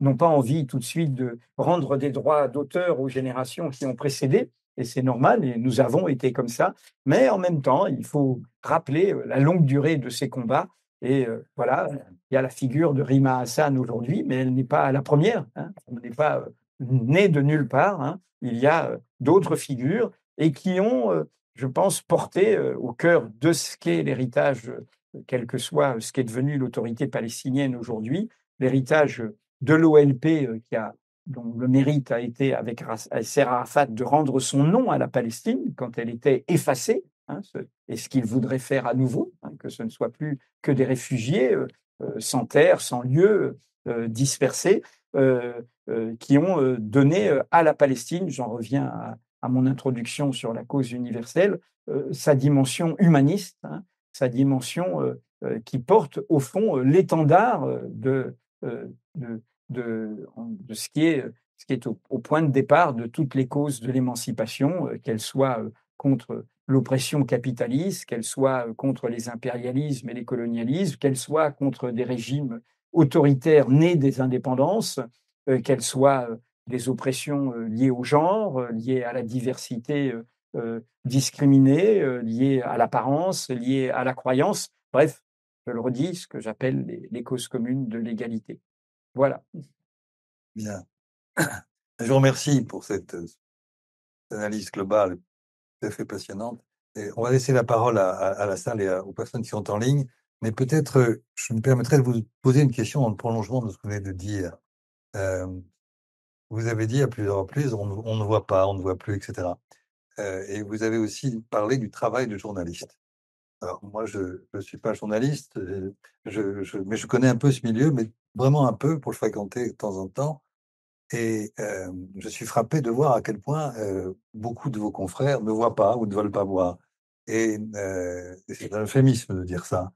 n'ont pas envie tout de suite de rendre des droits d'auteur aux générations qui ont précédé, et c'est normal, et nous avons été comme ça, mais en même temps, il faut rappeler la longue durée de ces combats, et voilà, il y a la figure de Rima Hassan aujourd'hui, mais elle n'est pas la première, hein, elle n'est pas née de nulle part, hein. Il y a d'autres figures, et qui ont je pense, porter au cœur de ce qu'est l'héritage, quel que soit ce qu'est devenu l'autorité palestinienne aujourd'hui, l'héritage de l'OLP dont le mérite a été, avec Yasser Arafat, de rendre son nom à la Palestine quand elle était effacée, hein, et ce qu'il voudrait faire à nouveau, hein, que ce ne soit plus que des réfugiés sans terre, sans lieu, dispersés, qui ont donné à la Palestine, j'en reviens à mon introduction sur la cause universelle, sa dimension humaniste, hein, sa dimension qui porte au fond l'étendard de ce qui est au point de départ de toutes les causes de l'émancipation, qu'elles soient contre l'oppression capitaliste, qu'elles soient contre les impérialismes et les colonialismes, qu'elles soient contre des régimes autoritaires nés des indépendances, qu'elles soient des oppressions liées au genre, liées à la diversité discriminée, liées à l'apparence, liées à la croyance. Bref, je le redis, ce que j'appelle les causes communes de l'égalité. Voilà. Bien. Je vous remercie pour cette analyse globale tout à fait passionnante. Et on va laisser la parole à la salle et aux personnes qui sont en ligne, mais peut-être je me permettrai de vous poser une question en prolongement de ce que vous venez de dire. Euh, Vous avez dit à plusieurs reprises, on ne voit pas, on ne voit plus, etc. Et vous avez aussi parlé du travail de journaliste. Alors moi, je ne suis pas journaliste, mais je connais un peu ce milieu, mais vraiment un peu pour le fréquenter de temps en temps. Et je suis frappé de voir à quel point beaucoup de vos confrères ne voient pas ou ne veulent pas voir. Et c'est un euphémisme de dire ça.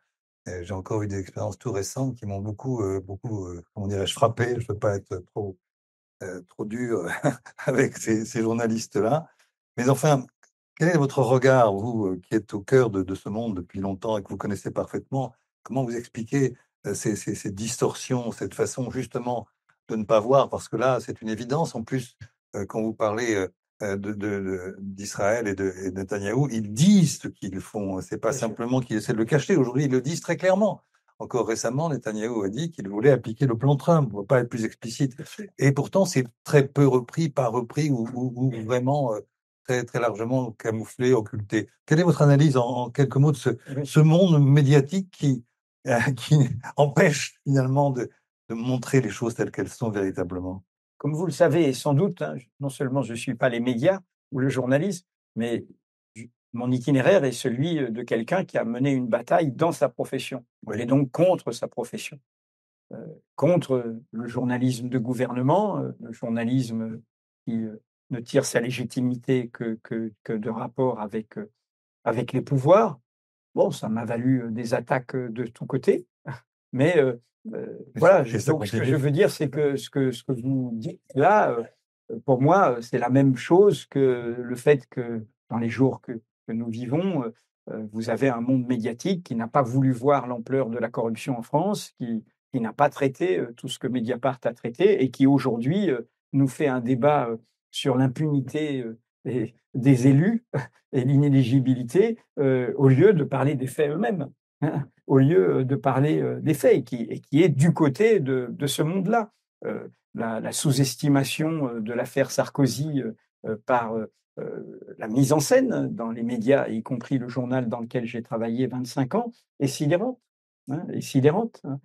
J'ai encore eu des expériences tout récentes qui m'ont beaucoup, comment dirais-je, frappé. Je ne veux pas être trop dur avec ces journalistes-là. Mais enfin, quel est votre regard, vous qui êtes au cœur de ce monde depuis longtemps et que vous connaissez parfaitement? Comment vous expliquez ces distorsions, cette façon justement de ne pas voir? Parce que là, c'est une évidence. En plus, quand vous parlez d'Israël et de Netanyahou, ils disent ce qu'ils font. C'est pas Bien sûr. simplement qu'ils essaient de le cacher. Aujourd'hui, ils le disent très clairement. Encore récemment, Netanyahou a dit qu'il voulait appliquer le plan Trump. On ne va pas être plus explicite. Et pourtant, c'est très peu repris, pas repris, ou vraiment très, très largement camouflé, occulté. Quelle est votre analyse en quelques mots de ce monde médiatique qui empêche finalement de montrer les choses telles qu'elles sont véritablement? Comme vous le savez, et sans doute, hein, non seulement je ne suis pas les médias ou le journalisme, mais mon itinéraire est celui de quelqu'un qui a mené une bataille dans sa profession, Oui, et donc contre sa profession, contre le journalisme de gouvernement, le journalisme qui ne tire sa légitimité que de rapport avec les pouvoirs. Bon, ça m'a valu des attaques de tous côtés, mais voilà. et ça Donc, ce que je continue. veux dire, c'est que ce que vous dites là, pour moi, c'est la même chose que le fait que dans les jours que nous vivons, vous avez un monde médiatique qui n'a pas voulu voir l'ampleur de la corruption en France, qui n'a pas traité tout ce que Mediapart a traité et qui aujourd'hui nous fait un débat sur l'impunité des élus et l'inéligibilité, au lieu de parler des faits eux-mêmes, hein, au lieu de parler des faits, et qui est du côté de ce monde-là. La sous-estimation de l'affaire Sarkozy par la mise en scène dans les médias, y compris le journal dans lequel j'ai travaillé 25 ans, est sidérante. Hein, est sidérante, hein.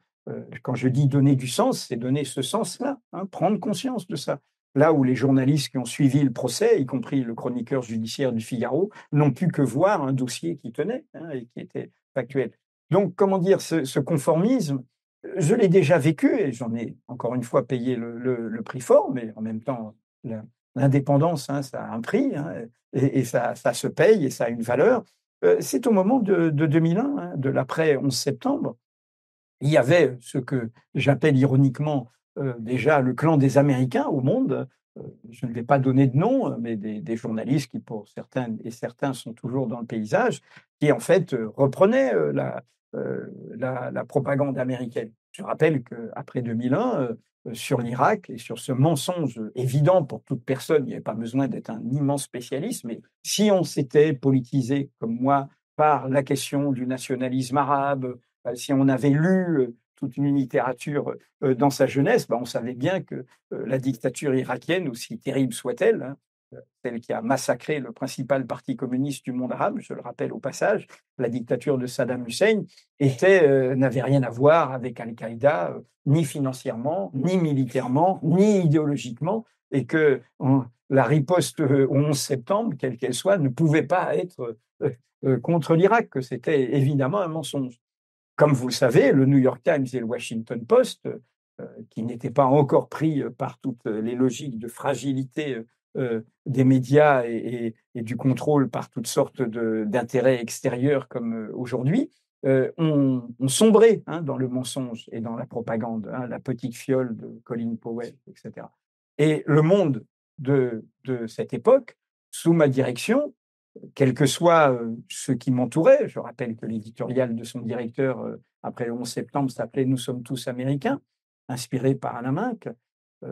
Quand je dis donner du sens, c'est donner ce sens-là, hein, prendre conscience de ça. Là où les journalistes qui ont suivi le procès, y compris le chroniqueur judiciaire du Figaro, n'ont pu que voir un dossier qui tenait, hein, et qui était factuel. Donc, comment dire, ce conformisme, je l'ai déjà vécu et j'en ai encore une fois payé le prix fort, mais en même temps, l'indépendance, hein, ça a un prix, hein, et ça se paye et ça a une valeur. C'est au moment de 2001, hein, de l'après 11 septembre. Il y avait ce que j'appelle ironiquement déjà le clan des Américains au monde. Je ne vais pas donner de nom, mais des journalistes qui, pour certains et certains, sont toujours dans le paysage, qui en fait reprenaient la propagande américaine. Je rappelle qu'après 2001, sur l'Irak et sur ce mensonge évident pour toute personne, il n'y avait pas besoin d'être un immense spécialiste, mais si on s'était politisé comme moi par la question du nationalisme arabe, si on avait lu toute une littérature dans sa jeunesse, on savait bien que la dictature irakienne, aussi terrible soit-elle, hein, celle qui a massacré le principal parti communiste du monde arabe, je le rappelle au passage, la dictature de Saddam Hussein, n'avait rien à voir avec Al-Qaïda, ni financièrement, ni militairement, ni idéologiquement, et que la riposte au 11 septembre, quelle qu'elle soit, ne pouvait pas être contre l'Irak, que c'était évidemment un mensonge. Comme vous le savez, le New York Times et le Washington Post, qui n'étaient pas encore pris par toutes les logiques de fragilité des médias et du contrôle par toutes sortes d'intérêts extérieurs comme aujourd'hui, ont sombré dans le mensonge et dans la propagande, la petite fiole de Colin Powell, etc. Et le monde de cette époque, sous ma direction, quels que soient ceux qui m'entouraient, je rappelle que l'éditorial de son directeur après le 11 septembre s'appelait Nous sommes tous américains, inspiré par Alain Minck.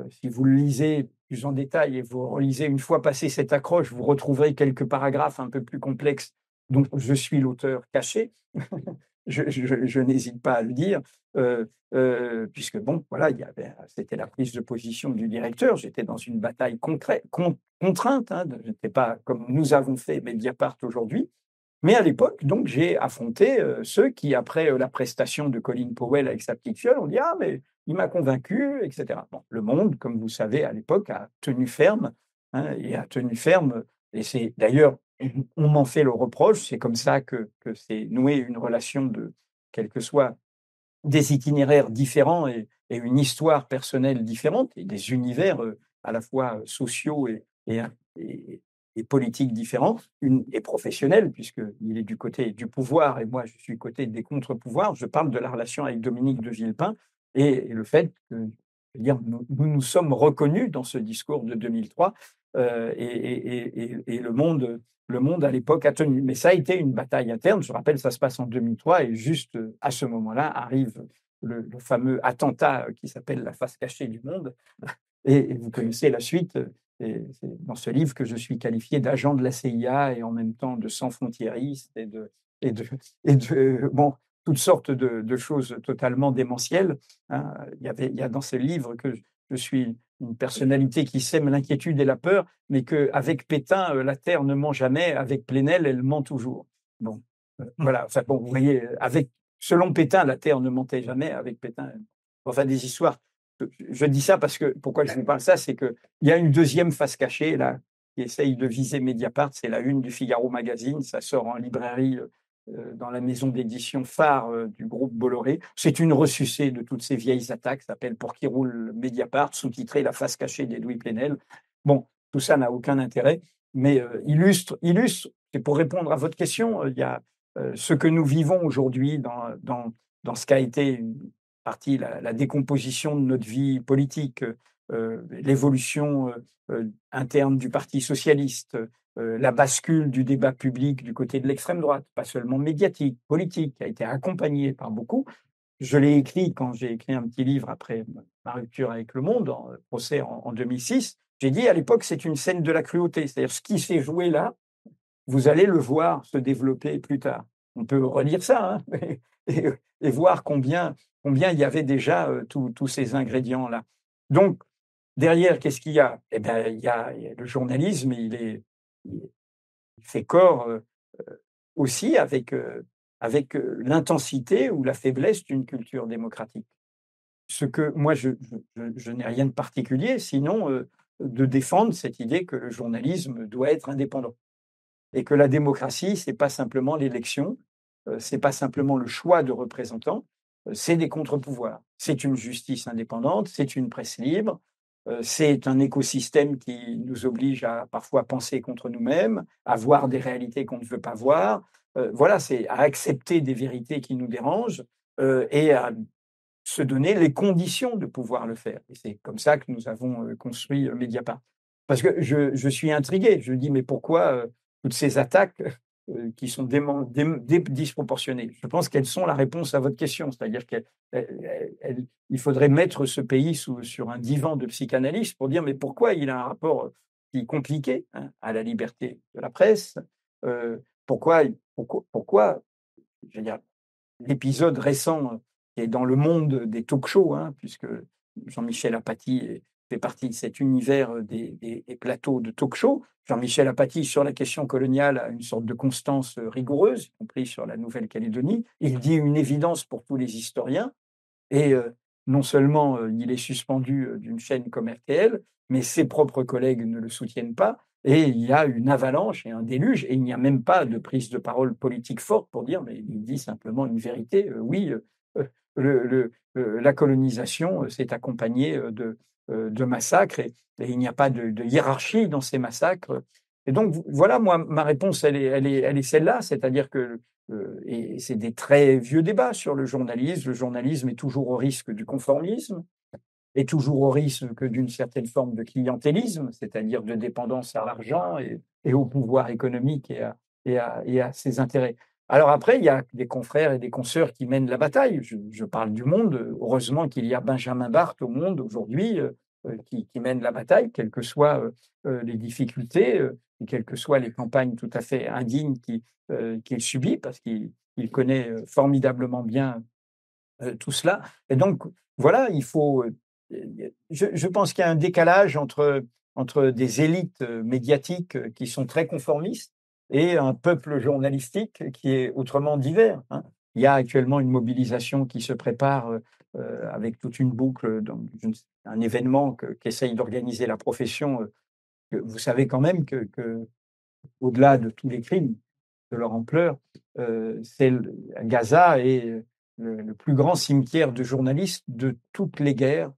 Si vous le lisez plus en détail et vous relisez une fois passé cette accroche, vous retrouverez quelques paragraphes un peu plus complexes dont je suis l'auteur caché. Je n'hésite pas à le dire, puisque bon, voilà, c'était la prise de position du directeur. J'étais dans une bataille contrainte, je n'étais pas comme nous avons fait Mediapart aujourd'hui. Mais à l'époque, donc, j'ai affronté ceux qui, après la prestation de Colin Powell avec sa petite fiole, ont dit ah mais il m'a convaincu, etc. Bon, le Monde, comme vous savez, à l'époque, a tenu ferme, et a tenu ferme. Et c'est d'ailleurs, on m'en fait le reproche. C'est comme ça que c'est noué une relation de, quel que soit des itinéraires différents et une histoire personnelle différente et des univers à la fois sociaux et, et politiques différents et professionnels, puisqu'il est du côté du pouvoir et moi je suis du côté des contre-pouvoirs. Je parle de la relation avec Dominique de Villepin et le fait que nous sommes reconnus dans ce discours de 2003 et le monde à l'époque a tenu. Mais ça a été une bataille interne. Je rappelle, ça se passe en 2003 et juste à ce moment-là arrive le fameux attentat qui s'appelle La face cachée du monde. Et vous connaissez la suite. Et c'est dans ce livre que je suis qualifié d'agent de la CIA et en même temps de sans-frontiériste bon, toutes sortes de choses totalement démentielles. Il y a dans ce livre que je suis une personnalité qui sème l'inquiétude et la peur, mais qu'avec Pétain, la terre ne ment jamais, avec Plenel, elle ment toujours. Bon, voilà. Enfin, bon, vous voyez, selon Pétain, la terre ne mentait jamais, avec Pétain, enfin des histoires. Je dis ça parce que, pourquoi je vous parle ça, c'est qu'il y a une deuxième face cachée, là, qui essaye de viser Mediapart, c'est la une du Figaro Magazine, ça sort en librairie dans la maison d'édition phare du groupe Bolloré. C'est une ressucée de toutes ces vieilles attaques, ça s'appelle Pour qui roule Mediapart, sous-titré La face cachée d'Edoui Plenel. Bon, tout ça n'a aucun intérêt, mais illustre, et pour répondre à votre question, il y a ce que nous vivons aujourd'hui dans ce qu'a été une partie, la décomposition de notre vie politique, l'évolution interne du Parti socialiste, la bascule du débat public du côté de l'extrême droite, pas seulement médiatique, politique, qui a été accompagnée par beaucoup. Je l'ai écrit quand j'ai écrit un petit livre après ma rupture avec Le Monde, en procès en 2006. J'ai dit à l'époque, c'est une scène de la cruauté. C'est-à-dire, ce qui s'est joué là, vous allez le voir se développer plus tard. On peut relire ça et voir combien il y avait déjà tous ces ingrédients-là. Donc, derrière, qu'est-ce qu'il y a? Eh bien, il y a le journalisme, il fait corps aussi avec l'intensité ou la faiblesse d'une culture démocratique. Ce que moi, je n'ai rien de particulier, sinon de défendre cette idée que le journalisme doit être indépendant et que la démocratie, c'est pas simplement l'élection, c'est pas simplement le choix de représentants, c'est des contre-pouvoirs. C'est une justice indépendante, c'est une presse libre, c'est un écosystème qui nous oblige à parfois penser contre nous-mêmes, à voir des réalités qu'on ne veut pas voir. Voilà, c'est à accepter des vérités qui nous dérangent et à se donner les conditions de pouvoir le faire. Et c'est comme ça que nous avons construit Mediapart. Parce que je suis intrigué. Je dis, mais pourquoi toutes ces attaques qui sont disproportionnées? Je pense qu'elles sont la réponse à votre question. C'est-à-dire qu'il faudrait mettre ce pays sur un divan de psychanalyste pour dire, mais pourquoi il a un rapport si compliqué à la liberté de la presse? Pourquoi je veux dire, l'épisode récent qui est dans le monde des talk-shows, puisque Jean-Michel Apathy fait partie de cet univers des plateaux de talk-show. Jean-Michel Apathy, sur la question coloniale, a une sorte de constance rigoureuse, y compris sur la Nouvelle-Calédonie. Il dit une évidence pour tous les historiens. Et non seulement il est suspendu d'une chaîne comme RTL, mais ses propres collègues ne le soutiennent pas. Et il y a une avalanche et un déluge, et il n'y a même pas de prise de parole politique forte pour dire, mais il dit simplement une vérité. Oui, la colonisation s'est accompagnée de massacres, et il n'y a pas de hiérarchie dans ces massacres. Et donc, voilà, moi, ma réponse, elle est celle-là, c'est-à-dire que et c'est des très vieux débats sur le journalisme. Le journalisme est toujours au risque du conformisme, est toujours au risque d'une certaine forme de clientélisme, c'est-à-dire de dépendance à l'argent et au pouvoir économique et à ses intérêts. Alors après, il y a des confrères et des consoeurs qui mènent la bataille. Je parle du Monde. Heureusement qu'il y a Benjamin Barthes au Monde aujourd'hui qui mène la bataille, quelles que soient les difficultés et quelles que soient les campagnes tout à fait indignes qu'il subit, parce qu'il connaît formidablement bien tout cela. Et donc, voilà, il faut. Je pense qu'il y a un décalage entre des élites médiatiques qui sont très conformistes et un peuple journalistique qui est autrement divers, hein. Il y a actuellement une mobilisation qui se prépare avec toute une boucle, un événement qu'essaye d'organiser la profession. Vous savez quand même que au-delà de tous les crimes, de leur ampleur, Gaza est le plus grand cimetière de journalistes de toutes les guerres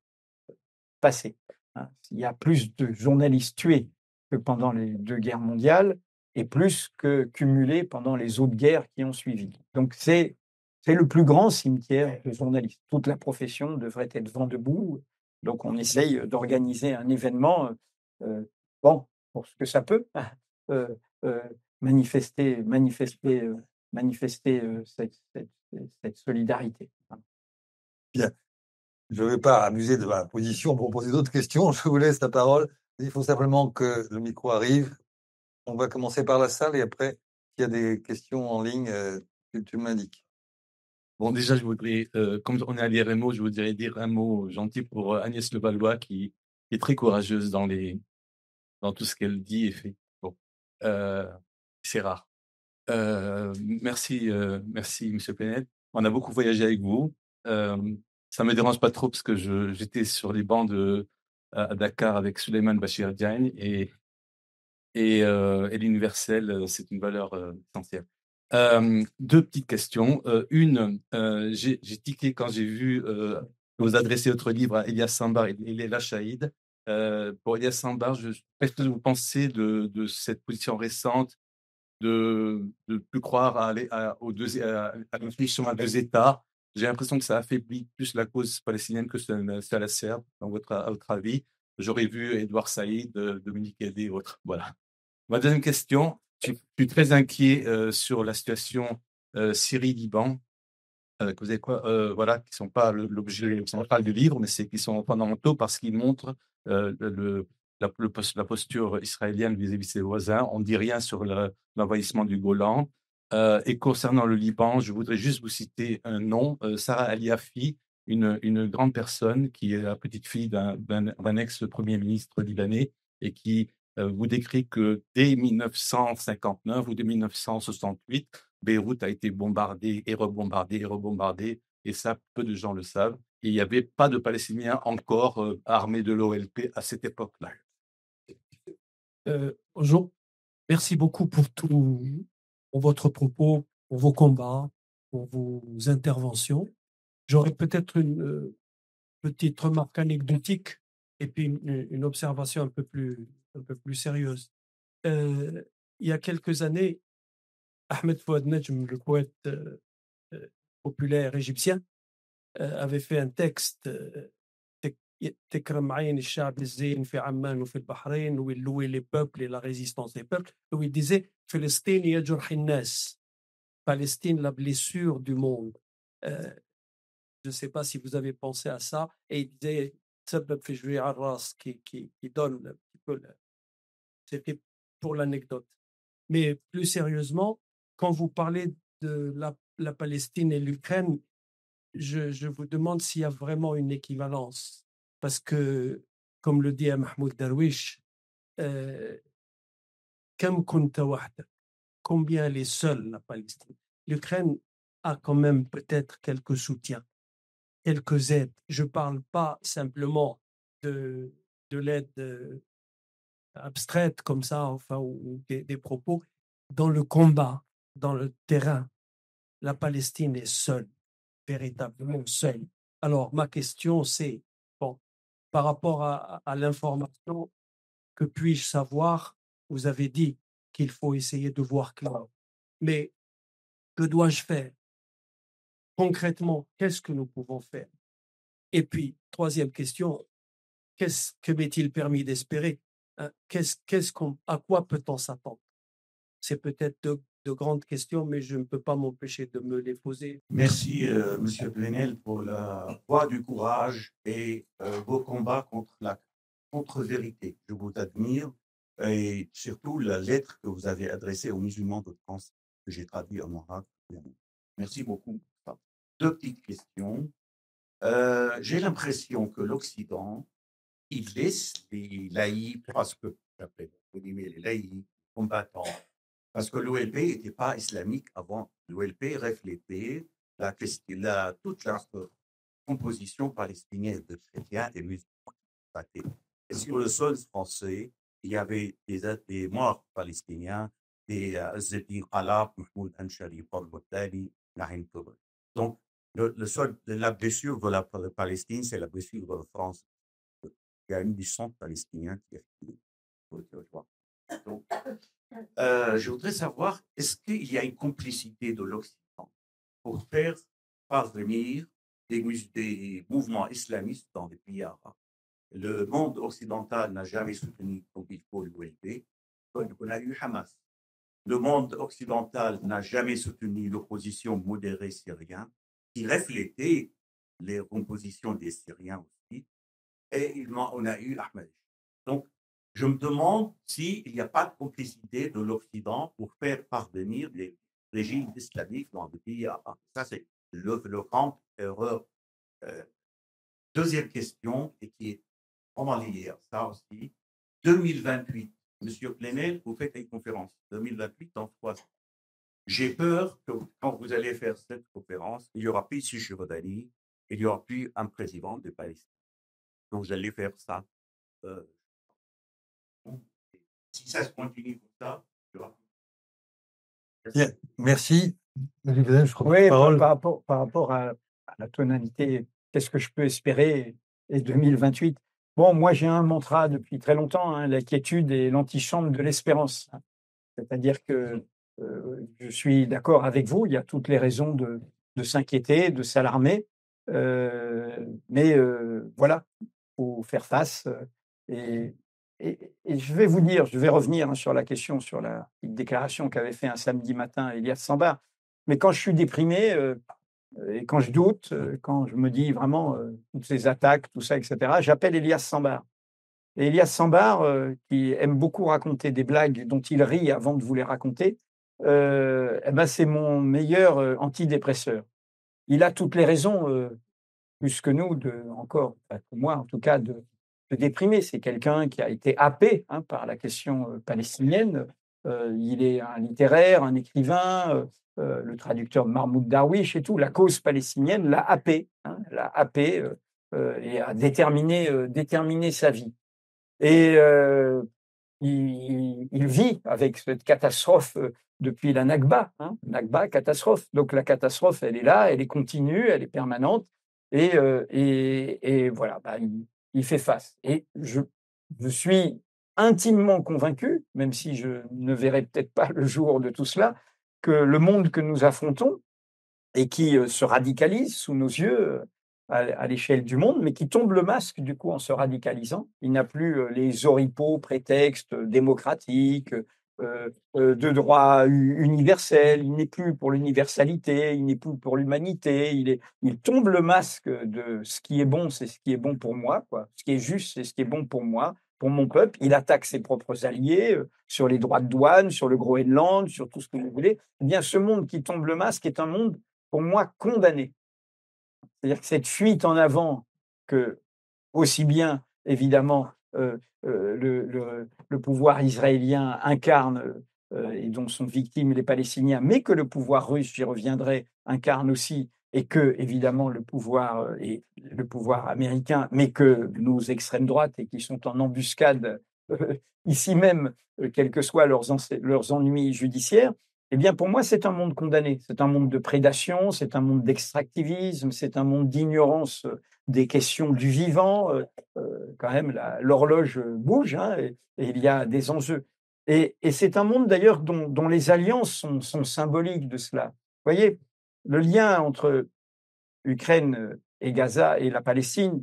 passées, hein. Il y a plus de journalistes tués que pendant les 2 guerres mondiales et plus que cumulés pendant les autres guerres qui ont suivi. Donc c'est le plus grand cimetière de journalistes. Toute la profession devrait être vent debout. Donc on essaye d'organiser un événement, bon, pour ce que ça peut, heu heu, manifester cette solidarité. Bien. Je ne vais pas abuser de ma position pour poser d'autres questions. Je vous laisse la parole. Il faut simplement que le micro arrive. On va commencer par la salle et après, s'il y a des questions en ligne, tu m'indiques. Bon, déjà, je voudrais, comme on est à l'IRMO, je voudrais dire un mot gentil pour Agnès Levallois, qui est très courageuse dans tout ce qu'elle dit et fait. Bon, euh, c'est rare. Merci, Monsieur Plenet. On a beaucoup voyagé avec vous. Ça me dérange pas trop parce que j'étais sur les bancs à Dakar avec Souleymane Bachir Diagne et l'universel, c'est une valeur essentielle. 2 petites questions. Une, j'ai tiqué quand j'ai vu que vous adressez votre livre à Elias Sambar et Léla Chaïd. Pour Elias Sambar, qu'est-ce que vous pensez de cette position récente de plus croire à une solution à 2 États? J'ai l'impression que ça affaiblit plus la cause palestinienne que ça la sert, à votre avis. J'aurais vu Edouard Saïd, Dominique Aidé et autres. Voilà. Ma deuxième question, je suis très inquiet sur la situation Syrie-Liban, que vous avez quoi, voilà, qui ne sont pas l'objet central du livre, mais qui sont fondamentaux parce qu'ils montrent la posture israélienne vis-à-vis de ses voisins. On ne dit rien sur l'envahissement du Golan. Et concernant le Liban, je voudrais juste vous citer un nom, Sarah Aliafi, une grande personne qui est la petite fille d'un ex-premier ministre libanais et qui vous décrit que dès 1959 ou dès 1968, Beyrouth a été bombardée et rebombardée et rebombardée, et ça, peu de gens le savent. Et il n'y avait pas de Palestiniens encore armés de l'OLP à cette époque-là. Bonjour, merci beaucoup pour votre propos, pour vos combats, pour vos interventions. J'aurais peut-être une petite remarque anecdotique et puis une observation un peu plus sérieuse. Il y a quelques années, Ahmed Fouad Najm, le poète populaire égyptien, avait fait un texte تكرم عين الشعب الزين في عمان وفي البحرين où il louait les peuples et la résistance des peuples, où il disait Palestine يجرح الناس, Palestine, la blessure du monde. Je ne sais pas si vous avez pensé à ça, et il disait تسبب في جويع الراس, qui donne un petit peu c'était pour l'anecdote. Mais plus sérieusement, quand vous parlez de la Palestine et l'Ukraine, je vous demande s'il y a vraiment une équivalence. Parce que comme le dit Mahmoud Darwish, Kam kunta wahdak, combien elle est seule, la Palestine. L'Ukraine a quand même peut-être quelques soutiens, quelques aides. Je ne parle pas simplement de l'aide abstraite comme ça, enfin, ou des propos. Dans le combat, dans le terrain, la Palestine est seule, véritablement seule. Alors, ma question, c'est, bon, par rapport à l'information, que puis-je savoir? Vous avez dit qu'il faut essayer de voir clair. Mais que dois-je faire? Concrètement, qu'est-ce que nous pouvons faire? Et puis, troisième question, que m'est-il permis d'espérer? À quoi peut-on s'attendre? C'est peut-être de grandes questions, mais je ne peux pas m'empêcher de me les poser. Merci, Monsieur Plenel, pour la voix du courage et vos combats contre la contre-vérité. Je vous admire et surtout la lettre que vous avez adressée aux musulmans de France, que j'ai traduit en arabe. Merci beaucoup. Deux petites questions. J'ai l'impression que l'Occident, il laisse les laïcs, parce que j'appelle les laïcs, combattants, parce que l'OLP n'était pas islamique avant. L'OLP reflétait toute la composition palestinienne de chrétiens et musulmans. Et sur le sol français, il y avait des morts palestiniens, des Azzedine Qalab, Mahmoud Anchari, Paul Bottali, Nahin Toubal. Donc, la blessure de la Palestine, c'est la blessure de la France. Il y a une du centre palestinien qui a fini. Donc, je voudrais savoir, est-ce qu'il y a une complicité de l'Occident pour faire parvenir des mouvements islamistes dans les pays arabes? Le monde occidental n'a jamais soutenu comme il faut l'OLP, donc on a eu Hamas. Le monde occidental n'a jamais soutenu l'opposition modérée syrienne, qui reflétait les compositions des Syriens aussi, et on a eu Ahmed. Donc, je me demande s'il n'y a pas de complicité de l'Occident pour faire parvenir des régimes islamiques dans le pays arabe. Ça, c'est le grande erreur. Deuxième question, et qui est vraiment liée à ça aussi, 2028. Monsieur Plenel, vous faites une conférence 2028 dans 3 ans. J'ai peur que quand vous allez faire cette conférence, il n'y aura plus de Cisjordanie, il n'y aura plus un président de Palestine. Donc, vous allez faire ça. Si ça se continue comme ça, il y aura plus. Bien, merci. Je crois Oui, parole. par rapport à la tonalité, qu'est-ce que je peux espérer et 2028? Bon, moi, j'ai un mantra depuis très longtemps, hein, la quiétude est l'antichambre de l'espérance. C'est-à-dire que je suis d'accord avec vous, il y a toutes les raisons de s'inquiéter, de s'alarmer, mais voilà, il faut faire face. Et je vais vous dire, je vais revenir hein, sur la question, sur la déclaration qu'avait fait un samedi matin Elias Sambar. Mais quand je suis déprimé et quand je doute, quand je me dis vraiment toutes ces attaques, tout ça, etc., j'appelle Elias Sambar. Et Elias Sambar, qui aime beaucoup raconter des blagues dont il rit avant de vous les raconter, eh ben c'est mon meilleur antidépresseur. Il a toutes les raisons, plus que nous, encore, moi en tout cas, de déprimer. C'est quelqu'un qui a été happé hein, par la question palestinienne. Il est un littéraire, un écrivain, le traducteur de Mahmoud Darwish et tout. La cause palestinienne l'a happé, hein, et a déterminé sa vie. Et il vit avec cette catastrophe depuis la Nakba. Hein, Nakba, catastrophe. Donc la catastrophe, elle est là, elle est continue, elle est permanente. Et voilà, il fait face. Et je suis intimement convaincu, même si je ne verrai peut-être pas le jour de tout cela, que le monde que nous affrontons et qui se radicalise sous nos yeux à l'échelle du monde, mais qui tombe le masque du coup en se radicalisant. Il n'a plus les oripeaux prétextes démocratiques, de droit universel, il n'est plus pour l'universalité, il n'est plus pour l'humanité, il tombe le masque de ce qui est bon, c'est ce qui est bon pour moi, quoi. Ce qui est juste, c'est ce qui est bon pour moi, pour mon peuple. Il attaque ses propres alliés sur les droits de douane, sur le Groenland, sur tout ce que vous voulez. Eh bien, ce monde qui tombe le masque est un monde, pour moi, condamné. C'est-à-dire que cette fuite en avant que aussi bien évidemment le pouvoir israélien incarne et dont sont victimes les Palestiniens, mais que le pouvoir russe, j'y reviendrai, incarne aussi, et que, évidemment, le pouvoir américain, mais que nos extrêmes droites, et qui sont en embuscade ici même, quels que soient leurs ennuis judiciaires, eh bien, pour moi, c'est un monde condamné. C'est un monde de prédation, c'est un monde d'extractivisme, c'est un monde d'ignorance des questions du vivant. Quand même, l'horloge bouge, hein, et il y a des enjeux. Et c'est un monde d'ailleurs dont les alliances sont symboliques de cela. Vous voyez, le lien entre Ukraine et Gaza et la Palestine,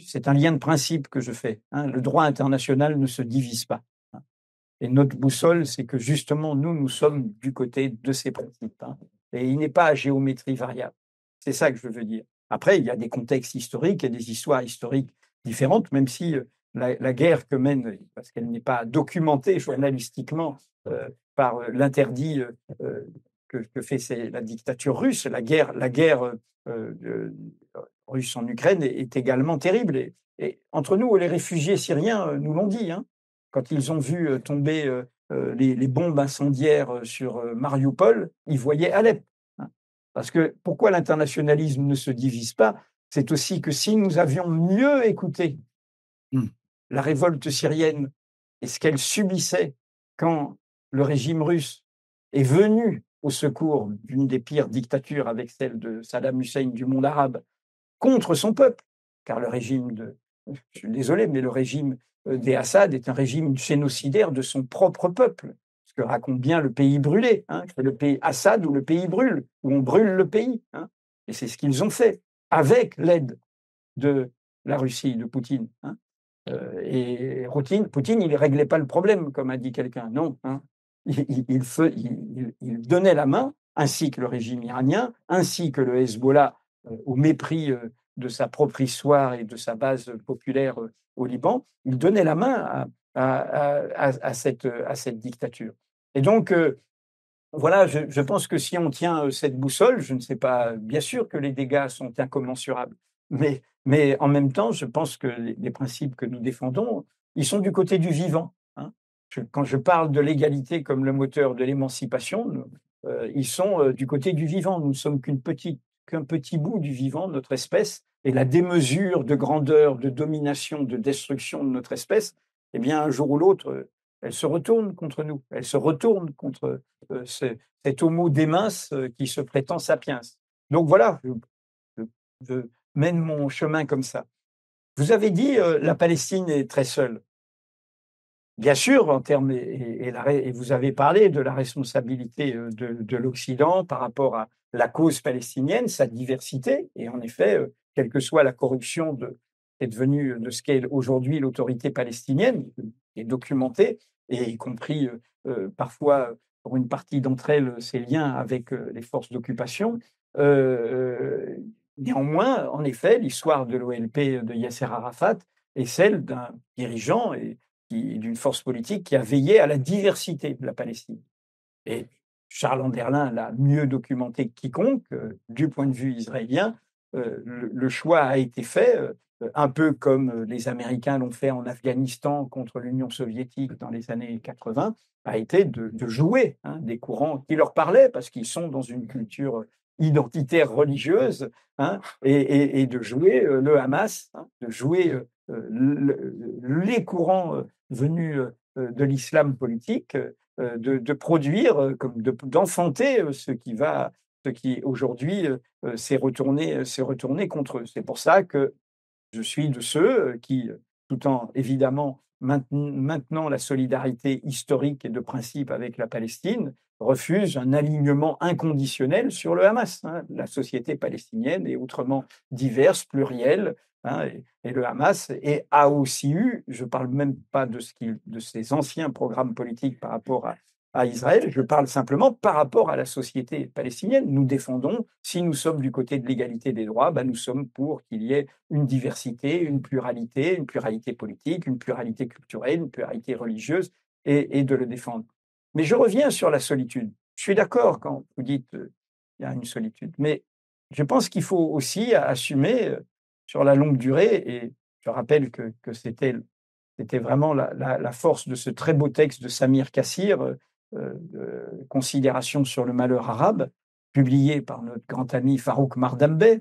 c'est un lien de principe que je fais, hein. Le droit international ne se divise pas, hein. Et notre boussole, c'est que justement, nous sommes du côté de ces principes, hein. Et il n'est pas à géométrie variable. C'est ça que je veux dire. Après, il y a des contextes historiques et des histoires historiques différentes, même si la guerre que mène, parce qu'elle n'est pas documentée journalistiquement par l'interdit que fait la dictature russe, la guerre russe en Ukraine est également terrible. Et entre nous, les réfugiés syriens nous l'ont dit, hein, quand ils ont vu tomber les bombes incendiaires sur Mariupol, ils voyaient Alep, hein. Parce que pourquoi l'internationalisme ne se divise pas? C'est aussi que si nous avions mieux écouté la révolte syrienne et ce qu'elle subissait quand le régime russe est venu au secours d'une des pires dictatures avec celle de Saddam Hussein du monde arabe contre son peuple, car le régime je suis désolé, mais le régime des Assad est un régime génocidaire de son propre peuple, ce que raconte bien le pays brûlé, hein, c'est le pays Assad où le pays brûle, où on brûle le pays, hein, et c'est ce qu'ils ont fait avec l'aide de la Russie, de Poutine, hein. Et Poutine, il ne réglait pas le problème, comme a dit quelqu'un. Non, hein. Il donnait la main, ainsi que le régime iranien, ainsi que le Hezbollah, au mépris de sa propre histoire et de sa base populaire au Liban. Il donnait la main à cette dictature. Et donc, voilà, je pense que si on tient cette boussole, je ne sais pas, bien sûr que les dégâts sont incommensurables, mais en même temps, je pense que les principes que nous défendons, ils sont du côté du vivant, hein. Quand je parle de l'égalité comme le moteur de l'émancipation, ils sont du côté du vivant. Nous ne sommes qu'un petit bout du vivant, notre espèce, et la démesure de grandeur, de domination, de destruction de notre espèce, eh bien, un jour ou l'autre, elle se retourne contre nous, elle se retourne contre cet homo démens qui se prétend sapiens. Donc voilà, je mène mon chemin comme ça. Vous avez dit la Palestine est très seule. Bien sûr, en termes, et vous avez parlé de la responsabilité de l'Occident par rapport à la cause palestinienne, sa diversité, et en effet, quelle que soit la corruption est devenue de ce qu'est aujourd'hui l'autorité palestinienne, qui est documentée, et y compris parfois, pour une partie d'entre elles, ses liens avec les forces d'occupation. Néanmoins, en effet, l'histoire de l'OLP de Yasser Arafat est celle d'un dirigeant et d'une force politique qui a veillé à la diversité de la Palestine. Et Charles Anderlin l'a mieux documenté que quiconque, du point de vue israélien, le choix a été fait, un peu comme les Américains l'ont fait en Afghanistan contre l'Union soviétique dans les années 80, a été de jouer, hein, des courants qui leur parlaient, parce qu'ils sont dans une culture identitaire religieuse, hein, et de jouer le Hamas, hein, de jouer les courants venus de l'islam politique, de produire, d'enfanter ce qui aujourd'hui s'est retourné contre eux. C'est pour ça que je suis de ceux qui, tout en évidemment maintenant la solidarité historique et de principe avec la Palestine, refusent un alignement inconditionnel sur le Hamas, hein. La société palestinienne est autrement diverse, plurielle, hein, et le Hamas a aussi eu, je ne parle même pas de ses anciens programmes politiques par rapport à Israël, je parle simplement par rapport à la société palestinienne. Nous défendons, si nous sommes du côté de l'égalité des droits, nous sommes pour qu'il y ait une diversité, une pluralité politique, une pluralité culturelle, une pluralité religieuse, et de le défendre. Mais je reviens sur la solitude. Je suis d'accord quand vous dites qu'il y a une solitude, mais je pense qu'il faut aussi assumer sur la longue durée, et Je rappelle que c'était vraiment la force de ce très beau texte de Samir Kassir, Considérations sur le malheur arabe, publié par notre grand ami Farouk Mardambey,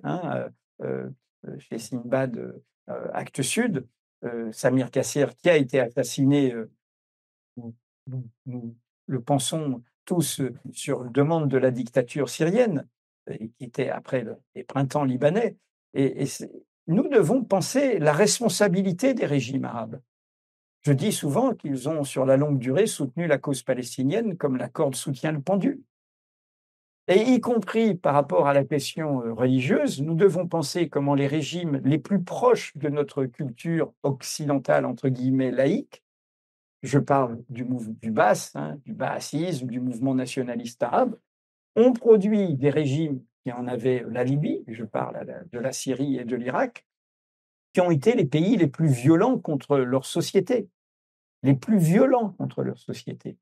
chez Sinbad Actes Sud. Samir Kassir, qui a été assassiné, nous le pensons tous, sur demande de la dictature syrienne, et qui était après les printemps libanais. Et nous devons penser la responsabilité des régimes arabes. Je dis souvent qu'ils ont, sur la longue durée, soutenu la cause palestinienne comme la corde soutient le pendu. Et y compris par rapport à la question religieuse, nous devons penser comment les régimes les plus proches de notre culture occidentale, entre guillemets, laïque, je parle du baasisme, du mouvement nationaliste arabe, ont produit des régimes qui en avaient la Libye, je parle de la Syrie et de l'Irak, qui ont été les pays les plus violents contre leur société. Les plus violents contre leur société.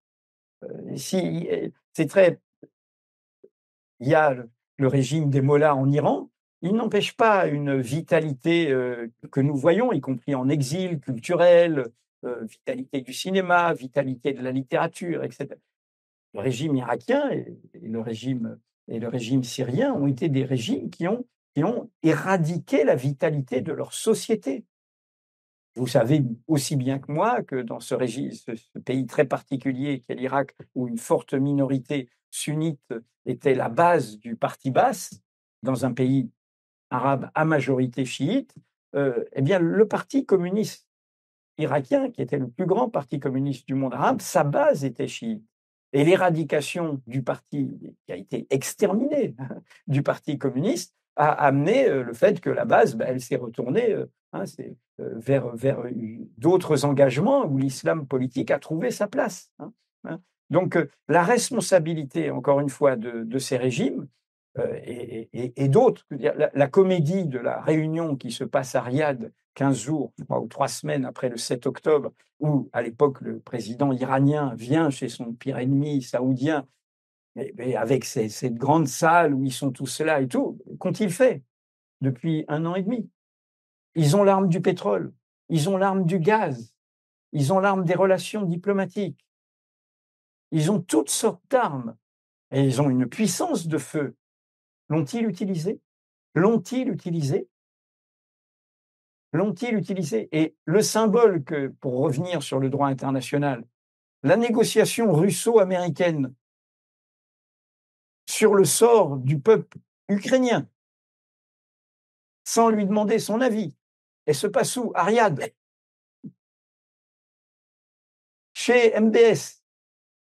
C'est très. Il y a le régime des mollahs en Iran, il n'empêche pas une vitalité que nous voyons, y compris en exil culturel, vitalité du cinéma, vitalité de la littérature, etc. Le régime irakien et le régime syrien ont été des régimes qui ont éradiqué la vitalité de leur société. Vous savez aussi bien que moi que dans ce pays très particulier qu'est l'Irak, où une forte minorité sunnite était la base du parti Baas, dans un pays arabe à majorité chiite, eh bien, le parti communiste irakien, qui était le plus grand parti communiste du monde arabe, sa base était chiite. Et l'éradication du parti, qui a été exterminé du parti communiste, a amené le fait que la base, elle s'est retournée vers d'autres engagements où l'islam politique a trouvé sa place. Donc, la responsabilité, encore une fois, de ces régimes et d'autres, la comédie de la réunion qui se passe à Riyad 15 jours ou 3 semaines après le 7 octobre, où à l'époque le président iranien vient chez son pire ennemi saoudien, mais avec cette grande salle où ils sont tous là et tout, qu'ont-ils fait depuis 1 an et demi? Ils ont l'arme du pétrole, ils ont l'arme du gaz, ils ont l'arme des relations diplomatiques, ils ont toutes sortes d'armes et ils ont une puissance de feu. L'ont-ils utilisé? L'ont-ils utilisé? L'ont-ils utilisé? Et le symbole que, pour revenir sur le droit international, la négociation russo-américaine sur le sort du peuple ukrainien, sans lui demander son avis, elle se passe où? À Riyad. Chez MBS,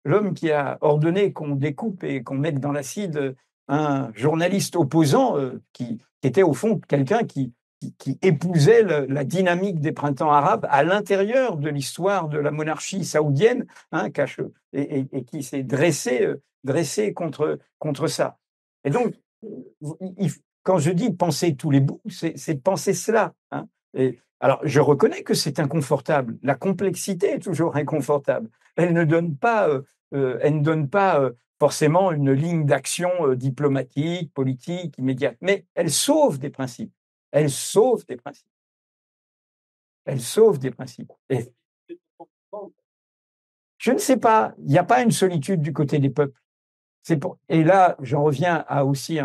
l'homme qui a ordonné qu'on découpe et qu'on mette dans l'acide un journaliste opposant qui était au fond quelqu'un qui épousait la dynamique des printemps arabes à l'intérieur de l'histoire de la monarchie saoudienne, et qui s'est dressé contre ça. Et donc, quand je dis penser tous les bouts, c'est penser cela. Alors, je reconnais que c'est inconfortable. La complexité est toujours inconfortable. Elle ne donne pas forcément une ligne d'action diplomatique, politique, immédiate, mais elle sauve des principes. Elle sauve des principes. Elle sauve des principes. Et je ne sais pas, il n'y a pas une solitude du côté des peuples. Et là, j'en reviens à aussi,